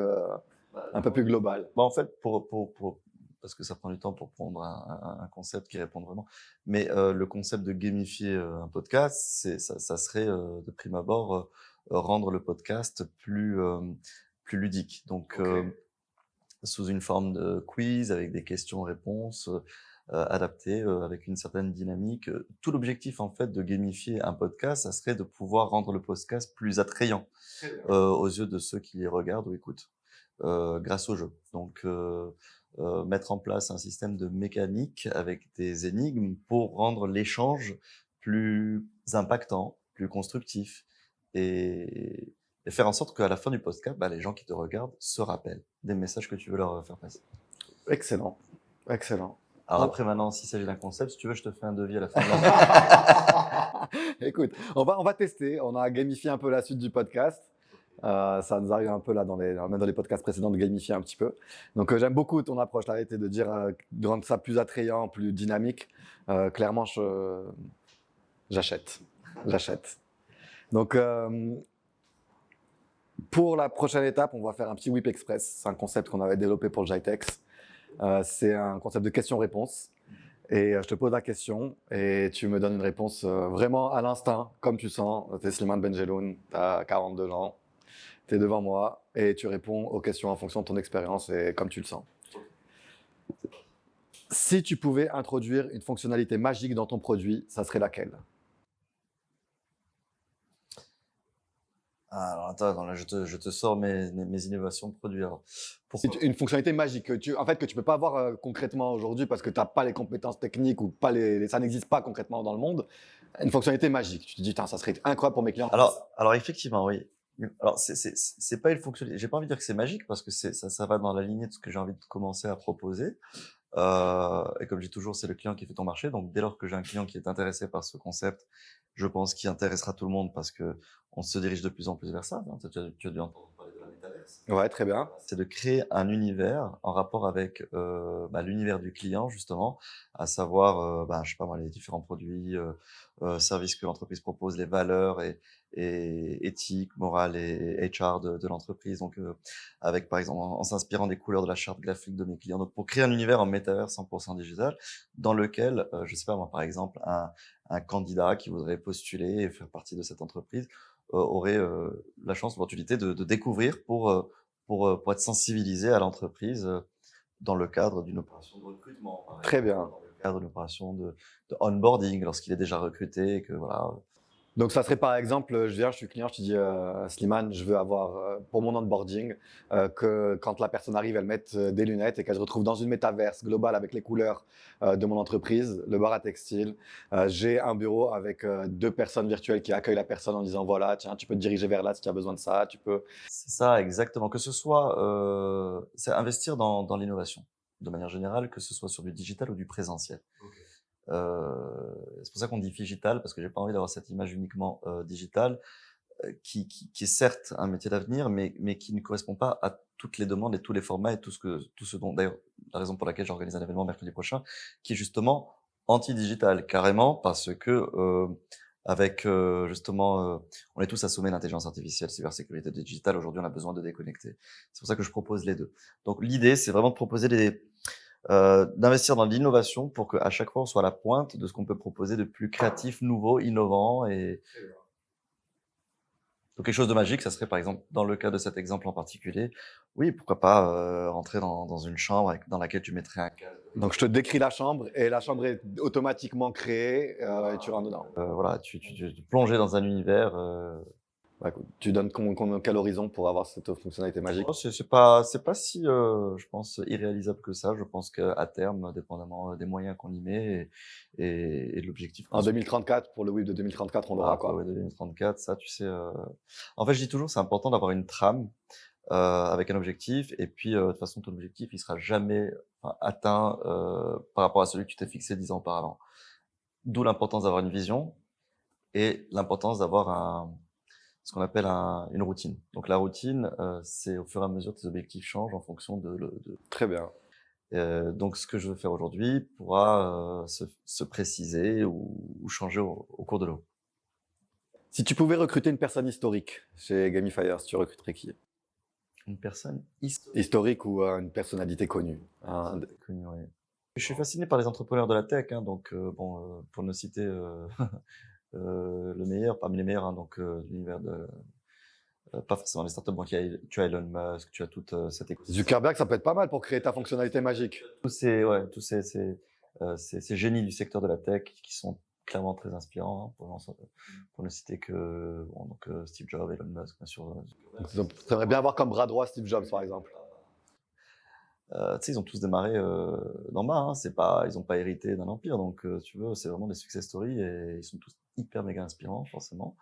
global. Bah en fait, parce que ça prend du temps pour prendre un concept qui réponde vraiment. Mais le concept de gamifier un podcast, ça serait de prime abord rendre le podcast plus ludique. Donc sous une forme de quiz avec des questions-réponses adaptées avec une certaine dynamique. Tout l'objectif en fait de gamifier un podcast, ça serait de pouvoir rendre le podcast plus attrayant aux yeux de ceux qui les regardent ou écoutent grâce au jeu. Donc mettre en place un système de mécanique avec des énigmes pour rendre l'échange plus impactant, plus constructif et faire en sorte qu'à la fin du podcast, les gens qui te regardent se rappellent des messages que tu veux leur faire passer. Excellent, excellent. Alors après, maintenant, s'il s'agit d'un concept, si tu veux, je te fais un devis à la fin de la Écoute, on va tester. On a gamifié un peu la suite du podcast. Ça nous arrive un peu là, même dans les podcasts précédents, de gamifier un petit peu. Donc j'aime beaucoup ton approche, l'arrêter de dire de rendre ça plus attrayant, plus dynamique. Clairement, j'achète. Donc pour la prochaine étape, on va faire un petit Whip Express. C'est un concept qu'on avait développé pour le Jitex. C'est un concept de question-réponse. Et je te pose la question et tu me donnes une réponse vraiment à l'instinct, comme tu sens. Tu es Slimane Benjeloun, tu as 42 ans, tu es devant moi et tu réponds aux questions en fonction de ton expérience et comme tu le sens. Si tu pouvais introduire une fonctionnalité magique dans ton produit, ça serait laquelle? Alors attends, là, je te sors mes innovations de produits. Alors, pourquoi Une fonctionnalité magique que tu peux pas avoir concrètement aujourd'hui parce que tu n'as pas les compétences techniques ou pas ça n'existe pas concrètement dans le monde. Une fonctionnalité magique. Tu te dis, ça serait incroyable pour mes clients. Alors effectivement, oui. Alors c'est pas une fonctionnalité. J'ai pas envie de dire que c'est magique parce que ça va dans la lignée de ce que j'ai envie de commencer à proposer. Et comme je dis toujours, c'est le client qui fait ton marché. Donc dès lors que j'ai un client qui est intéressé par ce concept, je pense qu'il intéressera tout le monde parce que on se dirige de plus en plus vers ça. Hein. Tu as dû entendre parler de la métaverse. Ouais, très bien. C'est de créer un univers en rapport avec l'univers du client justement, à savoir, je sais pas moi, les différents produits, services que l'entreprise propose, les valeurs et éthique, morale et HR de l'entreprise. Donc avec par exemple en s'inspirant des couleurs de la charte graphique de mes clients. Donc pour créer un univers en métavers 100% digital dans lequel, je sais pas moi, par exemple un candidat qui voudrait postuler et faire partie de cette entreprise aurait la chance, l'opportunité de découvrir pour être sensibilisé à l'entreprise dans le cadre d'une opération de recrutement. Très bien. Dans le cadre d'une opération de onboarding lorsqu'il est déjà recruté et que voilà. Donc, ça serait par exemple, je suis client, je te dis, Slimane, je veux avoir, pour mon onboarding, que quand la personne arrive, elle mette des lunettes et qu'elle se retrouve dans une métaverse globale avec les couleurs de mon entreprise, le bar à textile. J'ai un bureau avec 2 personnes virtuelles qui accueillent la personne en disant, voilà, tiens, tu peux te diriger vers là si tu as besoin de ça, tu peux. C'est ça, exactement. Que ce soit, c'est investir dans l'innovation, de manière générale, que ce soit sur du digital ou du présentiel. Okay. C'est pour ça qu'on dit digital, parce que j'ai pas envie d'avoir cette image uniquement digitale, qui est certes un métier d'avenir, mais qui ne correspond pas à toutes les demandes et tous les formats et tout ce dont, d'ailleurs, la raison pour laquelle j'organise un événement mercredi prochain, qui est justement anti-digital, carrément, parce que avec justement, on est tous assommés d'intelligence artificielle, cybersécurité digitale. Aujourd'hui, on a besoin de déconnecter. C'est pour ça que je propose les deux. Donc, l'idée, c'est vraiment de proposer d'investir dans l'innovation pour qu'à chaque fois on soit à la pointe de ce qu'on peut proposer de plus créatif, nouveau, innovant et donc quelque chose de magique. Ça serait par exemple dans le cas de cet exemple en particulier, oui, pourquoi pas rentrer dans une chambre dans laquelle tu mettrais un casque. Donc je te décris la chambre et la chambre est automatiquement créée et tu rentres dedans. Voilà, tu plonges dans un univers. Tu donnes quel horizon pour avoir cette fonctionnalité magique? C'est pas si, je pense, irréalisable que ça. Je pense qu'à terme, dépendamment des moyens qu'on y met et de l'objectif. En 2034, pour le Whip de 2034, on l'aura quoi? Ouais, 2034, ça, tu sais. En fait, je dis toujours, c'est important d'avoir une trame avec un objectif. Et puis, de toute façon, ton objectif, il sera jamais atteint par rapport à celui que tu t'es fixé 10 ans auparavant. D'où l'importance d'avoir une vision et l'importance d'avoir ce qu'on appelle une routine. Donc la routine, c'est au fur et à mesure que tes objectifs changent en fonction de... Très bien. Donc ce que je veux faire aujourd'hui pourra se préciser ou changer au cours de l'eau. Si tu pouvais recruter une personne historique chez Gamifiers, tu recruterais qui? Une personne Historique ou une personnalité connue, hein. connue, ouais. Je suis fasciné par les entrepreneurs de la tech, hein, donc bon, pour ne citer le meilleur, parmi les meilleurs, hein, donc l'univers de pas forcément les startups, bon, tu as Elon Musk, tu as toute cette écosystème. Zuckerberg, ça peut être pas mal pour créer ta fonctionnalité magique. Tous ces génies du secteur de la tech qui sont clairement très inspirants, hein, pour ne citer que bon, donc, Steve Jobs, Elon Musk, bien sûr. Donc, t'aimerais bien avoir comme bras droit Steve Jobs, par exemple. Tu sais, ils ont tous démarré d'en bas, hein, ils n'ont pas hérité d'un empire, donc tu veux, c'est vraiment des success stories et ils sont tous hyper méga inspirants, forcément.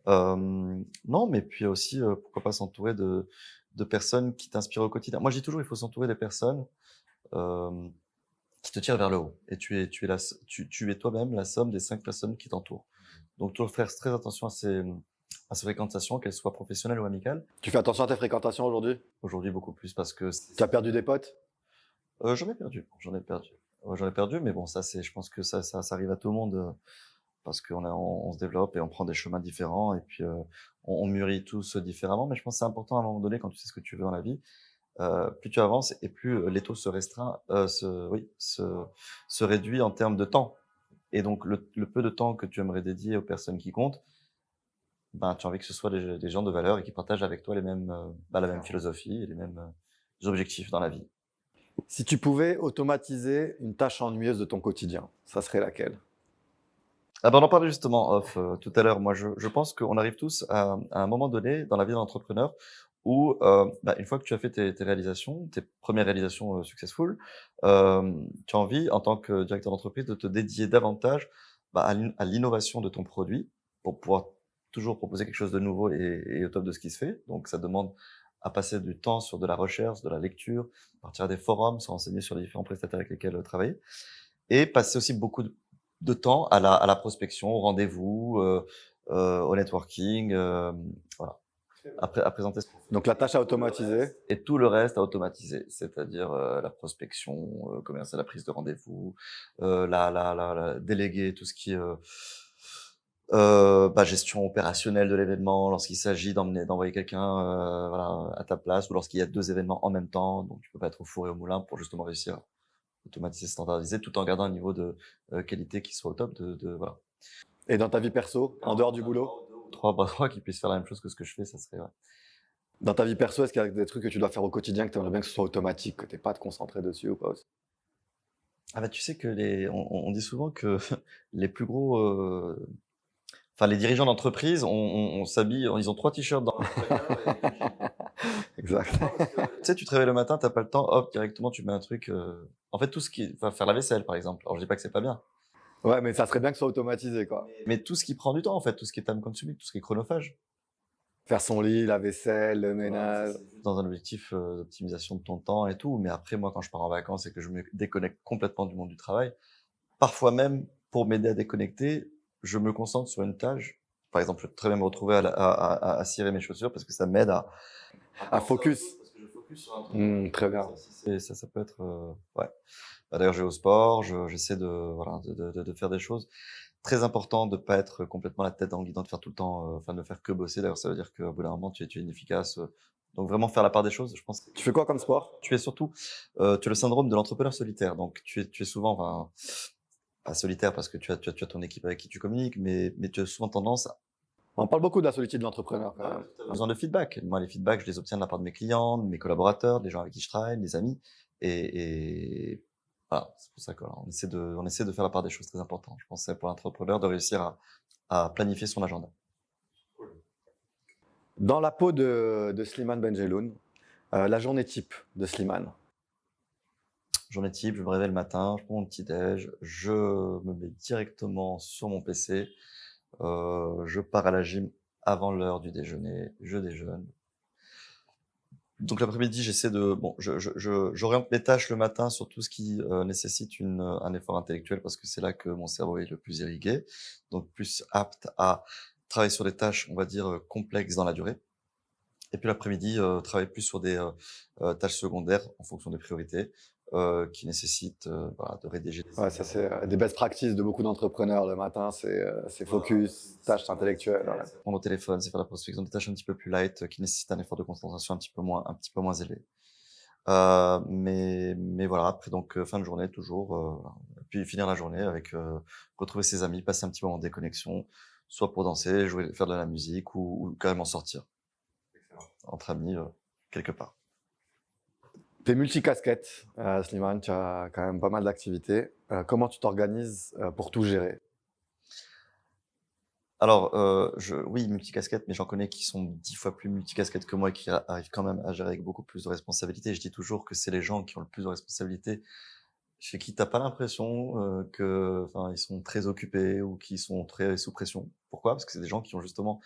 Non, mais puis aussi, pourquoi pas s'entourer de personnes qui t'inspirent au quotidien. Moi, je dis toujours, il faut s'entourer des personnes qui te tirent vers le haut. Et tu es toi-même la somme des 5 personnes qui t'entourent. Donc, toujours faire très attention à ces fréquentations, qu'elles soient professionnelles ou amicales. Tu fais attention à tes fréquentations aujourd'hui? Aujourd'hui, beaucoup plus parce que Tu as perdu des potes? j'en ai perdu. J'en ai perdu, mais bon, ça, je pense que ça arrive à tout le monde parce on se développe et on prend des chemins différents et puis on mûrit tous différemment. Mais je pense que c'est important à un moment donné, quand tu sais ce que tu veux dans la vie, plus tu avances et plus l'étau se restreint, se réduit en termes de temps. Et donc, le peu de temps que tu aimerais dédier aux personnes qui comptent, ben, tu as envie que ce soit des gens de valeur et qui partagent avec toi la même philosophie et les mêmes objectifs dans la vie. Si tu pouvais automatiser une tâche ennuyeuse de ton quotidien, ça serait laquelle? Ah ben, on en parlait justement off tout à l'heure. Moi, je pense qu'on arrive tous à un moment donné dans la vie d'un entrepreneur où, une fois que tu as fait tes réalisations, tes premières réalisations successful, tu as envie, en tant que directeur d'entreprise, de te dédier davantage à l'innovation de ton produit pour pouvoir toujours proposer quelque chose de nouveau et au top de ce qui se fait. Donc, ça demande à passer du temps sur de la recherche, de la lecture, partir à des forums, se renseigner sur les différents prestataires avec lesquels travailler, et passer aussi beaucoup de temps à la prospection, au rendez-vous, au networking, voilà. À présenter Donc la tâche à automatiser. et tout le reste à automatiser, c'est-à-dire la prospection, commerciale, la prise de rendez-vous, la déléguer tout ce qui est gestion opérationnelle de l'événement, lorsqu'il s'agit d'envoyer quelqu'un voilà, à ta place, ou lorsqu'il y a 2 événements en même temps, donc tu peux pas être au four et au moulin pour justement réussir à automatiser, standardiser, tout en gardant un niveau de qualité qui soit au top voilà. Et dans ta vie perso, en dehors du boulot? 3 bras droits qui puissent faire la même chose que ce que je fais, ça serait, ouais. Dans ta vie perso, est-ce qu'il y a des trucs que tu dois faire au quotidien que tu aimerais bien que ce soit automatique, que tu n'aies pas à te concentrer dessus ou pas aussi? Ah bah, tu sais que on dit souvent que les plus gros, enfin les dirigeants d'entreprise, on s'habille, ils ont 3 t-shirts dans le Exact. tu sais, tu te réveilles le matin, tu as pas le temps, hop, directement tu mets un truc, en fait tout ce qui va faire la vaisselle par exemple. Alors je dis pas que c'est pas bien, Ouais, mais ça serait bien que ce soit automatisé, quoi. mais tout ce qui prend du temps en fait, tout ce qui est time consuming, tout ce qui est chronophage. Faire son lit, la vaisselle, le ménage. Dans un objectif d'optimisation de ton temps et tout, mais après moi quand je pars en vacances et que je me déconnecte complètement du monde du travail, parfois même pour m'aider à déconnecter, je me concentre sur une tâche. Par exemple, je peux très bien me retrouver à cirer mes chaussures parce que ça m'aide À focus. parce que je focus sur un truc. Très bien. Ça peut être ouais. D'ailleurs, je vais au sport, j'essaie de faire des choses. Très important de pas être complètement la tête dans le guidon, de faire tout le temps, de faire que bosser. D'ailleurs, ça veut dire qu'au bout d'un moment, tu es inefficace. Donc vraiment faire la part des choses, je pense. Tu fais quoi comme sport? Tu es surtout, tu as le syndrome de l'entrepreneur solitaire. Donc tu es souvent, enfin, pas solitaire parce que tu as ton équipe avec qui tu communiques, mais tu as souvent tendance On parle beaucoup de la solitude de l'entrepreneur, quand même. besoin de feedback. Moi, les feedbacks, je les obtiens de la part de mes clients, de mes collaborateurs, des gens avec qui je travaille, des amis. Et voilà, c'est pour ça qu'on essaie de faire la part des choses, très important. Je pense que c'est pour l'entrepreneur de réussir à planifier son agenda. Dans la peau de Slimane Benjeloun, la journée type de Slimane. Journée type, je me réveille le matin, je prends mon petit-déj, je me mets directement sur mon PC, je pars à la gym avant l'heure du déjeuner, je déjeune. Donc l'après-midi, j'oriente mes tâches le matin sur tout ce qui nécessite un effort intellectuel parce que c'est là que mon cerveau est le plus irrigué, donc plus apte à travailler sur des tâches, on va dire, complexes dans la durée. Et puis l'après-midi, travailler plus sur des tâches secondaires en fonction des priorités. qui nécessitent voilà, de rédiger des Ouais, ça c'est des best practices de beaucoup d'entrepreneurs. Le matin, c'est focus, tâches intellectuelles. Ouais. Prendre au téléphone, c'est faire la prospection, des tâches un petit peu plus light qui nécessitent un effort de concentration un petit peu moins élevé. Mais voilà, après donc fin de journée toujours, puis finir la journée avec retrouver ses amis, passer un petit moment de déconnexion, soit pour danser, jouer, faire de la musique ou carrément sortir entre amis quelque part. T'es multicasquette, Slimane, tu as quand même pas mal d'activités. Comment tu t'organises pour tout gérer? Alors, oui, multicasquette, mais j'en connais qui sont 10 fois plus multicasquettes que moi et qui arrivent quand même à gérer avec beaucoup plus de responsabilités. Je dis toujours que c'est les gens qui ont le plus de responsabilités chez qui t'as pas l'impression que, enfin, ils sont très occupés ou qui sont très sous pression. Pourquoi? Parce que c'est des gens qui ont justement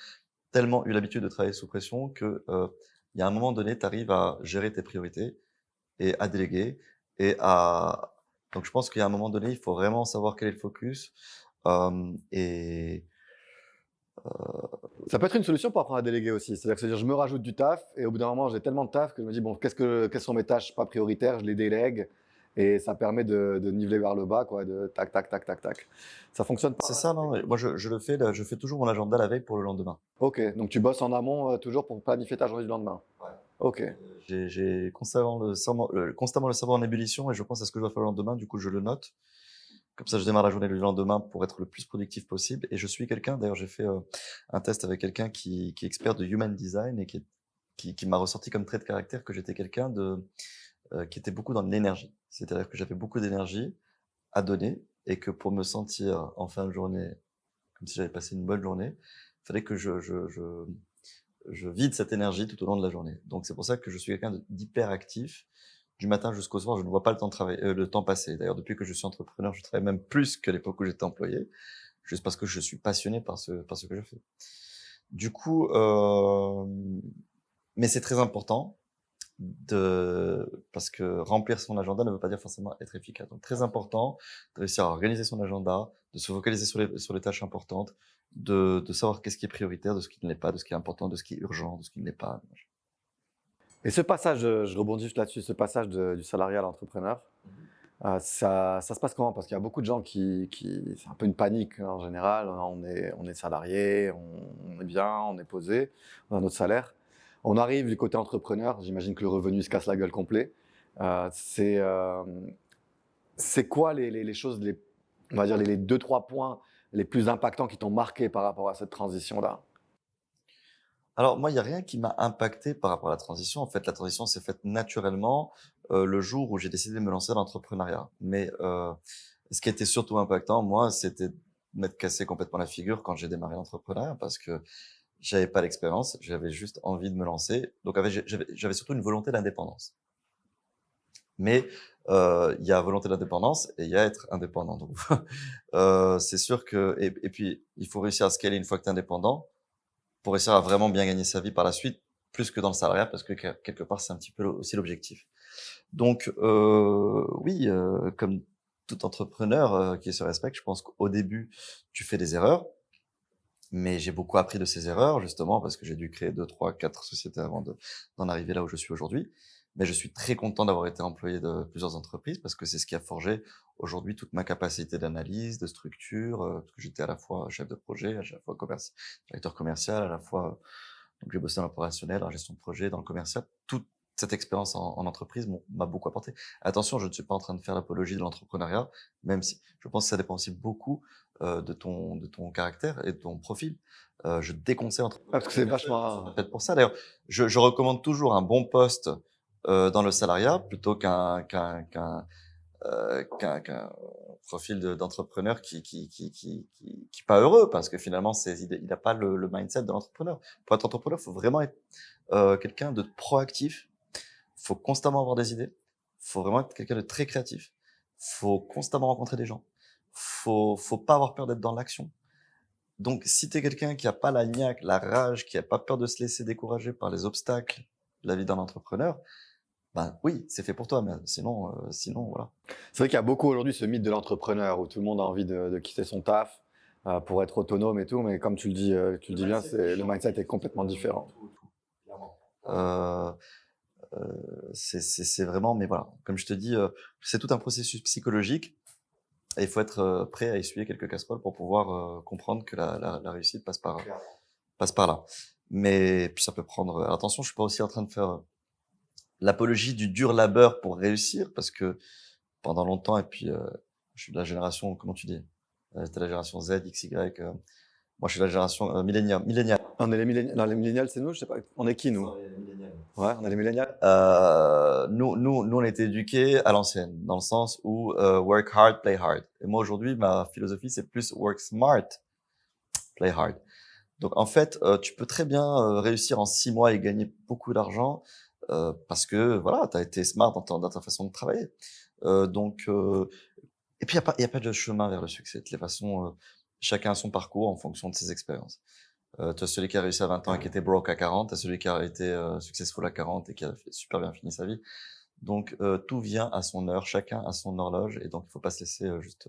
tellement eu l'habitude de travailler sous pression que, il y a un moment donné, tu arrives à gérer tes priorités et à déléguer et à donc je pense qu'il y a un moment donné, il faut vraiment savoir quel est le focus, et Ça peut être une solution pour apprendre à déléguer aussi. C'est-à-dire que je me rajoute du taf et au bout d'un moment, j'ai tellement de taf que je me dis, bon, quelles sont mes tâches pas prioritaires? Je les délègue et ça permet de niveler vers le bas, quoi, de tac, tac, tac, tac, tac. Ça fonctionne pas? c'est ça, non? Et moi, je le fais, là, je fais toujours mon agenda la veille pour le lendemain. Ok, donc tu bosses en amont toujours pour planifier ta journée du lendemain. Ouais. Ok. J'ai constamment le cerveau en ébullition et je pense à ce que je dois faire le lendemain, du coup, je le note. Comme ça, je démarre la journée le lendemain pour être le plus productif possible. Et je suis quelqu'un, d'ailleurs, j'ai fait un test avec quelqu'un qui est expert de human design et qui m'a ressorti comme trait de caractère que j'étais quelqu'un qui était beaucoup dans l'énergie. C'est-à-dire que j'avais beaucoup d'énergie à donner et que pour me sentir en fin de journée, comme si j'avais passé une bonne journée, il fallait que je vide cette énergie tout au long de la journée. Donc c'est pour ça que je suis quelqu'un d'hyper actif. Du matin jusqu'au soir, je ne vois pas le temps travailler, le temps passer. D'ailleurs, depuis que je suis entrepreneur, je travaille même plus qu'à l'époque où j'étais employé, juste parce que je suis passionné par ce que je fais. Du coup, mais c'est très important parce que remplir son agenda ne veut pas dire forcément être efficace. Donc très important de réussir à organiser son agenda, de se focaliser sur les tâches importantes, de savoir qu'est-ce qui est prioritaire, de ce qui ne l'est pas, de ce qui est important, de ce qui est urgent, de ce qui ne l'est pas. Et ce passage, je rebondis juste là-dessus, ce passage du salarié à l'entrepreneur, ça se passe comment? Parce qu'il y a beaucoup de gens c'est un peu une panique en général. On est salarié, on est bien, on est posé, on a notre salaire. On arrive du côté entrepreneur, j'imagine que le revenu se casse la gueule complet. Euh, c'est euh, c'est quoi les choses, on va dire les deux, trois points les plus impactants qui t'ont marqué par rapport à cette transition-là? Alors moi, il y a rien qui m'a impacté par rapport à la transition. En fait, la transition s'est faite naturellement, le jour où j'ai décidé de me lancer dans l'entrepreneuriat. Mais, ce qui était surtout impactant, moi, c'était de m'être cassé complètement la figure quand j'ai démarré l'entrepreneuriat parce que j'avais pas l'expérience, j'avais juste envie de me lancer. Donc j'avais surtout une volonté d'indépendance. Mais, il y a volonté d'indépendance et il y a être indépendant. Donc, c'est sûr que et puis il faut réussir à scaler une fois que tu es indépendant pour réussir à vraiment bien gagner sa vie par la suite, plus que dans le salariat, parce que quelque part, c'est un petit peu aussi l'objectif. Donc, oui, comme tout entrepreneur qui se respecte, je pense qu'au début, tu fais des erreurs, mais j'ai beaucoup appris de ces erreurs, justement, parce que j'ai dû créer 2, 3, 4 sociétés avant d'en arriver là où je suis aujourd'hui. Mais je suis très content d'avoir été employé de plusieurs entreprises, parce que c'est ce qui a forgé aujourd'hui toute ma capacité d'analyse, de structure, parce que j'étais à la fois chef de projet, à la fois directeur commercial, à la fois donc j'ai bossé dans l'opérationnel, en gestion de projet, dans le commercial. Toute cette expérience en entreprise m'a beaucoup apporté. Attention, je ne suis pas en train de faire l'apologie de l'entrepreneuriat, même si je pense que ça dépend aussi beaucoup de ton caractère et de ton profil. Je déconseille Parce que c'est vachement. peut-être pour ça. D'ailleurs, je recommande toujours un bon poste dans le salariat plutôt qu'un profil d'entrepreneur qui pas heureux parce que finalement il n'a pas le mindset de l'entrepreneur. Pour être entrepreneur, il faut vraiment être quelqu'un de proactif. Il faut constamment avoir des idées. Il faut vraiment être quelqu'un de très créatif. Il faut constamment rencontrer des gens. Faut pas avoir peur d'être dans l'action. Donc, si tu es quelqu'un qui a pas la niaque, la rage, qui a pas peur de se laisser décourager par les obstacles de la vie d'un entrepreneur, ben oui, c'est fait pour toi, mais sinon voilà. C'est vrai qu'il y a beaucoup aujourd'hui ce mythe de l'entrepreneur où tout le monde a envie de quitter son taf pour être autonome et tout, mais comme tu le dis bien, le mindset est complètement différent. Euh, C'est vraiment, mais voilà, comme je te dis, c'est tout un processus psychologique et il faut être prêt à essuyer quelques casseroles pour pouvoir comprendre que la réussite passe par là. Mais puis ça peut prendre. Alors attention, je suis pas aussi en train de faire l'apologie du dur labeur pour réussir, parce que pendant longtemps, et puis je suis de la génération, comment tu dis, t'es la génération Z, X, Y. Moi, je suis de la génération millénial. On est les millénials. Non, les millénials, c'est nous, je sais pas. On est qui, nous? Ouais, on est les millénials. Nous, on a été éduqués à l'ancienne, dans le sens où work hard, play hard. Et moi, aujourd'hui, ma philosophie, c'est plus work smart, play hard. Donc, en fait, tu peux très bien réussir en 6 mois et gagner beaucoup d'argent parce que, voilà, tu as été smart dans ta façon de travailler. Et puis, il y a pas de chemin vers le succès. De toute façon, chacun a son parcours en fonction de ses expériences. Tu as celui qui a réussi à 20 ans et qui était broke à 40, tu as celui qui a été successful à 40 et qui a super bien fini sa vie. Donc, tout vient à son heure, chacun a son horloge, et donc il faut pas se laisser juste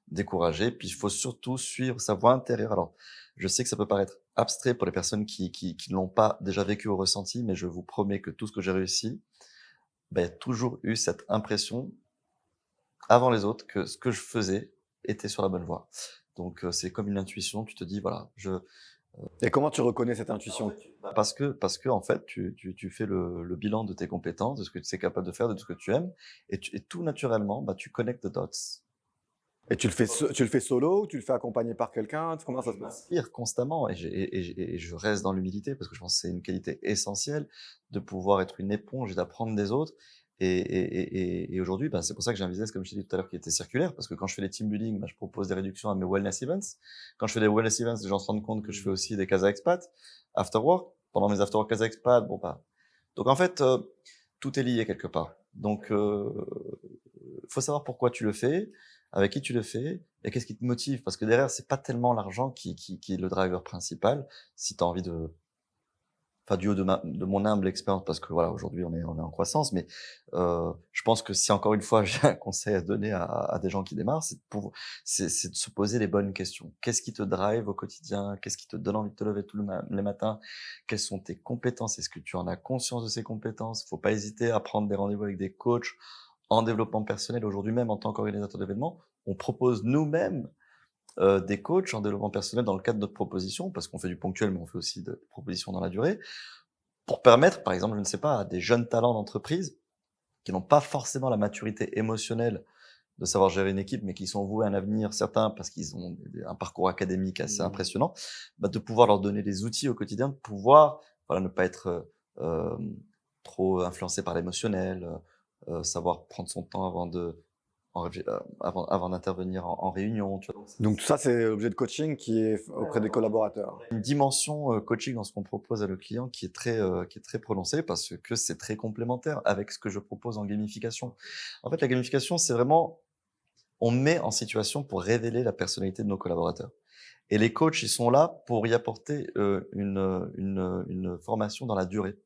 décourager. Puis il faut surtout suivre sa voie intérieure. Alors, je sais que ça peut paraître abstrait pour les personnes qui ne l'ont pas déjà vécu ou ressenti, mais je vous promets que tout ce que j'ai réussi, ben, toujours eu cette impression avant les autres que ce que je faisais était sur la bonne voie. Donc, c'est comme une intuition. Tu te dis, voilà, Et comment tu reconnais cette intuition? parce que en fait, tu fais le bilan de tes compétences, de ce que tu es capable de faire, de ce que tu aimes, et tout naturellement, bah, tu connectes the dots. Et tu le fais solo ou tu le fais accompagner par quelqu'un? Comment ça se passe? M'inspire constamment, et je reste dans l'humilité, parce que je pense que c'est une qualité essentielle de pouvoir être une éponge et d'apprendre des autres. Et aujourd'hui, bah, c'est pour ça que j'ai un business, comme je t'ai dit tout à l'heure, qui était circulaire, parce que quand je fais les team building, bah, je propose des réductions à mes wellness events. Quand je fais des wellness events, les gens se rendent compte que je fais aussi des Casa Expat, after work. Pendant mes after work Casa Expat, bon, bah. Donc, en fait, tout est lié quelque part. Donc, faut savoir pourquoi tu le fais, avec qui tu le fais, et qu'est-ce qui te motive. Parce que derrière, c'est pas tellement l'argent qui est le driver principal. Si tu as envie de, enfin, du haut de mon humble expérience, parce que voilà, aujourd'hui on est en croissance, mais je pense que si encore une fois j'ai un conseil à donner à des gens qui démarrent, c'est de se poser les bonnes questions. Qu'est-ce qui te drive au quotidien? Qu'est-ce qui te donne envie de te lever les matins? Quelles sont tes compétences? Est-ce que tu en as conscience de ces compétences? Faut pas hésiter à prendre des rendez-vous avec des coachs en développement personnel. Aujourd'hui même, en tant qu'organisateur d'événements, on propose nous-mêmes des coachs en développement personnel dans le cadre de notre proposition, parce qu'on fait du ponctuel, mais on fait aussi de propositions dans la durée, pour permettre, par exemple, je ne sais pas, à des jeunes talents d'entreprise qui n'ont pas forcément la maturité émotionnelle de savoir gérer une équipe, mais qui sont voués à un avenir certain parce qu'ils ont un parcours académique assez impressionnant, bah, de pouvoir leur donner les outils au quotidien, de pouvoir, voilà, ne pas être trop influencé par l'émotionnel, savoir prendre son temps avant d'intervenir en réunion. Tu vois. Donc tout ça, c'est l'objet de coaching qui est auprès des collaborateurs. Une dimension coaching dans ce qu'on propose à le client qui est très prononcée, parce que c'est très complémentaire avec ce que je propose en gamification. En fait, la gamification, c'est vraiment, on met en situation pour révéler la personnalité de nos collaborateurs. Et les coachs, ils sont là pour y apporter une formation dans la durée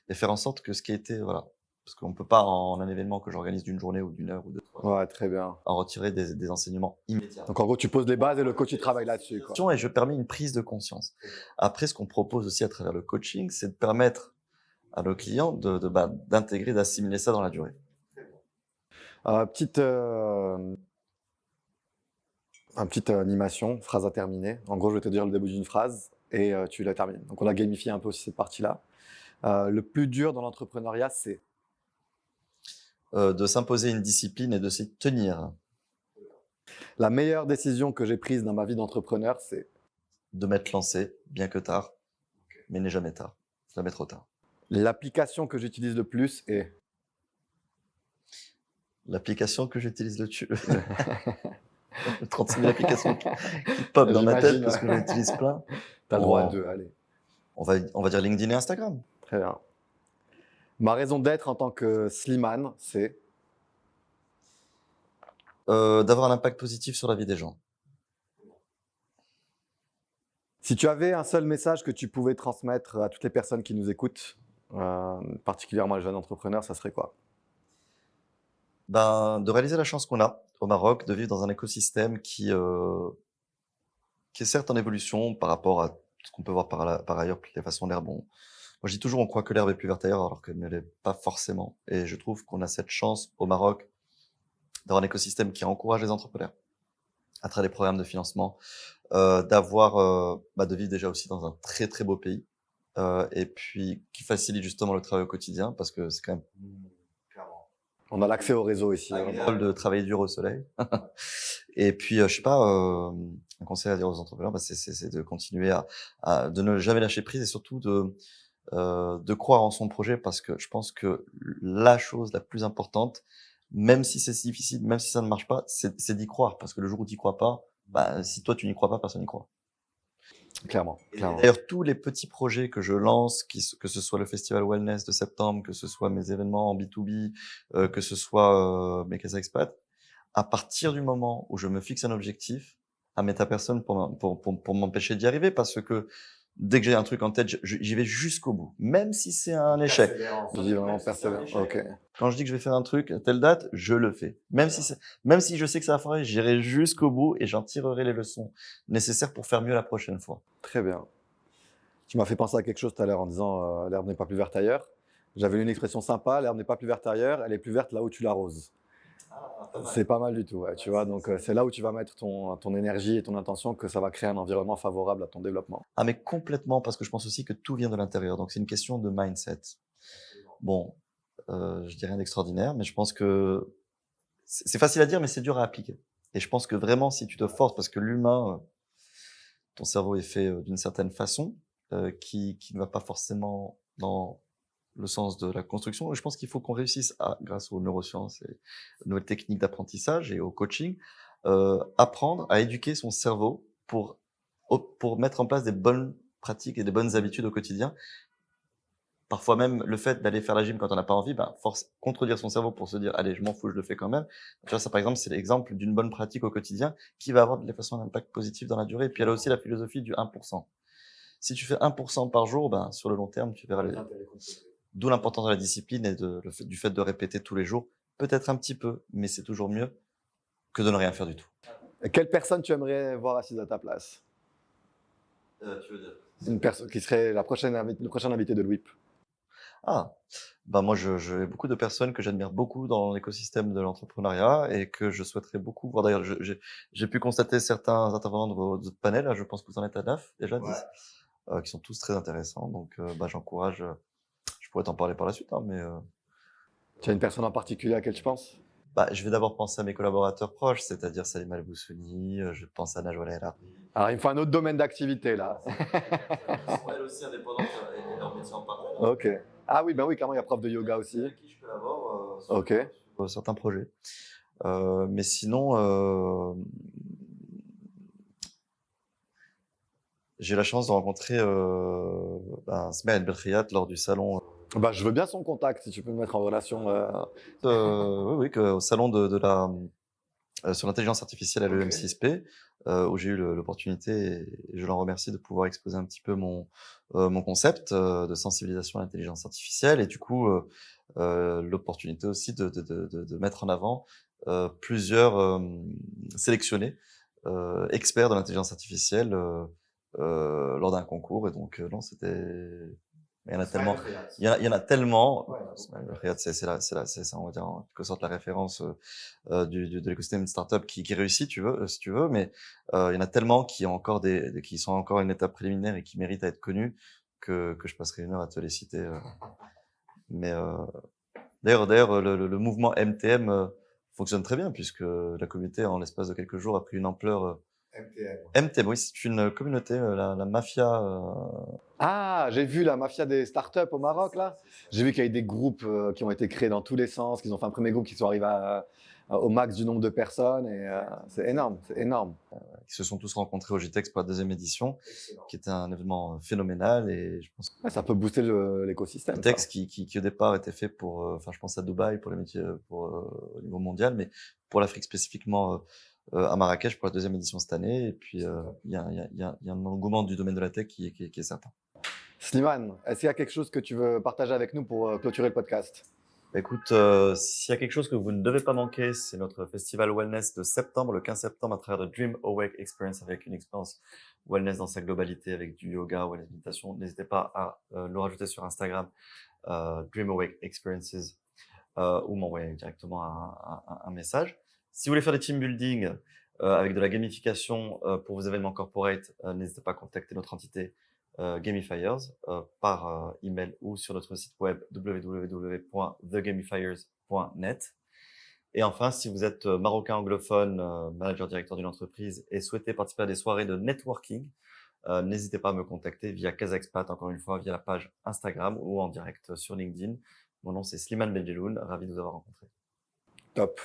et faire en sorte que ce qui a été, voilà, parce qu'on peut pas, en un événement que j'organise d'une journée ou d'une heure ou de 3 heures, Ouais, très bien. en retirer des enseignements immédiats. Donc en gros, tu poses les bases et le coach il travaille là-dessus, quoi. Et je permets une prise de conscience. Après, ce qu'on propose aussi à travers le coaching, c'est de permettre à nos clients d'intégrer, d'assimiler ça dans la durée. Petite animation, phrase à terminer. En gros, je vais te dire le début d'une phrase et tu la termines. Donc on a gamifié un peu aussi cette partie-là. Le plus dur dans l'entrepreneuriat, c'est De s'imposer une discipline et de s'y tenir. la meilleure décision que j'ai prise dans ma vie d'entrepreneur, c'est De m'être lancé, bien que tard, mais n'est jamais tard. Jamais trop tard. l'application que j'utilise le plus est L'application que j'utilise 36 000 applications qui pop dans ma tête J'imagine, parce que j'en utilise plein. T'as le droit à Oh. 2, allez. On va dire LinkedIn et Instagram. Très bien. Ma raison d'être en tant que Slimane, c'est D'avoir un impact positif sur la vie des gens. si tu avais un seul message que tu pouvais transmettre à toutes les personnes qui nous écoutent, particulièrement les jeunes entrepreneurs, ça serait quoi? De réaliser la chance qu'on a au Maroc, de vivre dans un écosystème qui est certes en évolution par rapport à ce qu'on peut voir par ailleurs, de toutes les façons, l'air bon, Moi, je dis toujours, on croit que l'herbe est plus verte ailleurs, alors qu'elle ne l'est pas forcément. Et je trouve qu'on a cette chance au Maroc d'avoir un écosystème qui encourage les entrepreneurs à travers des programmes de financement, de vivre déjà aussi dans un très très beau pays, et puis qui facilite justement le travail au quotidien, parce que c'est quand même On a l'accès au réseau ici. agréable de travailler dur au soleil. Et puis, je sais pas, un conseil à dire aux entrepreneurs, c'est de continuer de ne jamais lâcher prise et surtout de croire en son projet, parce que je pense que la chose la plus importante, même si c'est difficile, même si ça ne marche pas, c'est d'y croire, parce que le jour où tu n'y crois pas, si toi tu n'y crois pas, personne n'y croit. Clairement. Et d'ailleurs, tous les petits projets que je lance, que ce soit le festival Wellness de septembre, que ce soit mes événements en B2B, que ce soit mes Casa Expat, à partir du moment où je me fixe un objectif, à mettre à personne pour m'empêcher d'y arriver, parce que dès que j'ai un truc en tête, j'y vais jusqu'au bout, même si c'est un échec. Je dis vraiment persévérant. Ok. Quand je dis que je vais faire un truc à telle date, je le fais. Même si je sais que ça va foirer, j'irai jusqu'au bout et j'en tirerai les leçons nécessaires pour faire mieux la prochaine fois. Très bien. Tu m'as fait penser à quelque chose tout à l'heure en disant l'herbe n'est pas plus verte ailleurs. J'avais une expression sympa, l'herbe n'est pas plus verte ailleurs, elle est plus verte là où tu l'arroses. C'est pas mal du tout, ouais, tu vois. Donc c'est là où tu vas mettre ton énergie et ton intention que ça va créer un environnement favorable à ton développement. Ah, mais complètement, parce que je pense aussi que tout vient de l'intérieur. Donc c'est une question de mindset. Bon, je dis rien d'extraordinaire, mais je pense que c'est facile à dire, mais c'est dur à appliquer. Et je pense que vraiment, si tu te forces, parce que l'humain, ton cerveau est fait d'une certaine façon, qui ne va pas forcément dans le sens de la construction. Et je pense qu'il faut qu'on réussisse grâce aux neurosciences et aux nouvelles techniques d'apprentissage et au coaching, apprendre à éduquer son cerveau pour mettre en place des bonnes pratiques et des bonnes habitudes au quotidien. Parfois même, le fait d'aller faire la gym quand on n'a pas envie, contredire son cerveau pour se dire, allez, je m'en fous, je le fais quand même. Tu vois, ça, par exemple, c'est l'exemple d'une bonne pratique au quotidien qui va avoir de toute façon un impact positif dans la durée. Et puis, elle a aussi la philosophie du 1%. Si tu fais 1% par jour, sur le long terme, tu verras d'où l'importance de la discipline et du fait de répéter tous les jours. Peut-être un petit peu, mais c'est toujours mieux que de ne rien faire du tout. Et quelle personne tu aimerais voir assise à ta place? Tu veux dire? Une personne qui serait le prochain invité de Louip. Moi, j'ai beaucoup de personnes que j'admire beaucoup dans l'écosystème de l'entrepreneuriat et que je souhaiterais beaucoup voir. D'ailleurs, j'ai pu constater certains intervenants de votre panel, là, je pense que vous en êtes à 9 déjà, 10, qui sont tous très intéressants. Donc, j'encourage, je pourrais t'en parler par la suite, mais Tu as une personne en particulier à laquelle tu penses? je vais d'abord penser à mes collaborateurs proches, c'est-à-dire Salim Al-Boussouni, je pense à Najwa El Harari. Alors, il me faut un autre domaine d'activité, là. Elles sont elles aussi indépendantes et leur métier en parallèle. Ok. Ah oui, oui, clairement, il y a prof de yoga aussi. Avec qui je collabore sur certains projets. Mais sinon, j'ai eu la chance de rencontrer Smaïl Belkhiat lors du salon. Je veux bien son contact, si tu peux me mettre en relation. Oui, au salon sur l'intelligence artificielle à l'EM6P, où j'ai eu l'opportunité, et je l'en remercie, de pouvoir exposer un petit peu mon concept de sensibilisation à l'intelligence artificielle, et du coup l'opportunité aussi de mettre en avant plusieurs sélectionnés experts de l'intelligence artificielle lors d'un concours. Et donc non, c'était... Il y en a tellement. Il y en a tellement. Regarde, c'est ça, on va dire, en quelque sorte, la référence de l'écosystème startup qui réussit, si tu veux. Mais il y en a tellement qui sont encore à une étape préliminaire et qui méritent à être connus que je passerai une heure à te les citer. Mais d'ailleurs, le mouvement MTM fonctionne très bien, puisque la communauté, en l'espace de quelques jours, a pris une ampleur. MTM, oui, c'est une communauté, la mafia. Ah, j'ai vu la mafia des startups au Maroc, là. J'ai vu qu'il y a eu des groupes qui ont été créés dans tous les sens, qu'ils ont fait un premier groupe qui sont arrivés au max du nombre de personnes. Et c'est énorme, c'est énorme. Qui se sont tous rencontrés au GTEx pour la 2e édition, qui était un événement phénoménal. Et je pense que ça peut booster l'écosystème. GTEx qui au départ était fait pour, je pense à Dubaï pour les métiers, au niveau mondial, mais pour l'Afrique spécifiquement, à Marrakech pour la 2e édition cette année. Et puis il y a un engouement du domaine de la tech qui est certain. Slimane, est-ce qu'il y a quelque chose que tu veux partager avec nous pour clôturer le podcast? Écoute, s'il y a quelque chose que vous ne devez pas manquer, c'est notre festival wellness de septembre, le 15 septembre, à travers le Dream Awake Experience, avec une expérience wellness dans sa globalité, avec du yoga, wellness méditation. N'hésitez pas à le rajouter sur Instagram, Dream Awake Experiences, ou m'envoyer directement un message. Si vous voulez faire des team building avec de la gamification pour vos événements corporate, n'hésitez pas à contacter notre entité Gamifiers par email ou sur notre site web www.thegamifiers.net. Et enfin, si vous êtes marocain anglophone, manager directeur d'une entreprise et souhaitez participer à des soirées de networking, n'hésitez pas à me contacter via Kazakhspat, encore une fois, via la page Instagram ou en direct sur LinkedIn. Mon nom, c'est Slimane Benjeloun. Ravi de vous avoir rencontré. Top.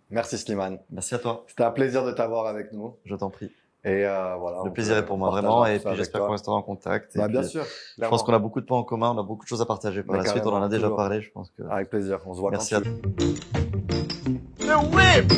Merci Slimane. Merci à toi. C'était un plaisir de t'avoir avec nous. Je t'en prie. Et voilà. Le plaisir est pour moi, vraiment. Et puis, j'espère qu'on restera en contact. Bah, et bien puis, sûr. je pense qu'on a beaucoup de points en commun. On a beaucoup de choses à partager par Mais la suite. On en a carrément, déjà toujours. parlé. Je pense que. Avec plaisir. On se voit Merci quand à tu toi. The Whip!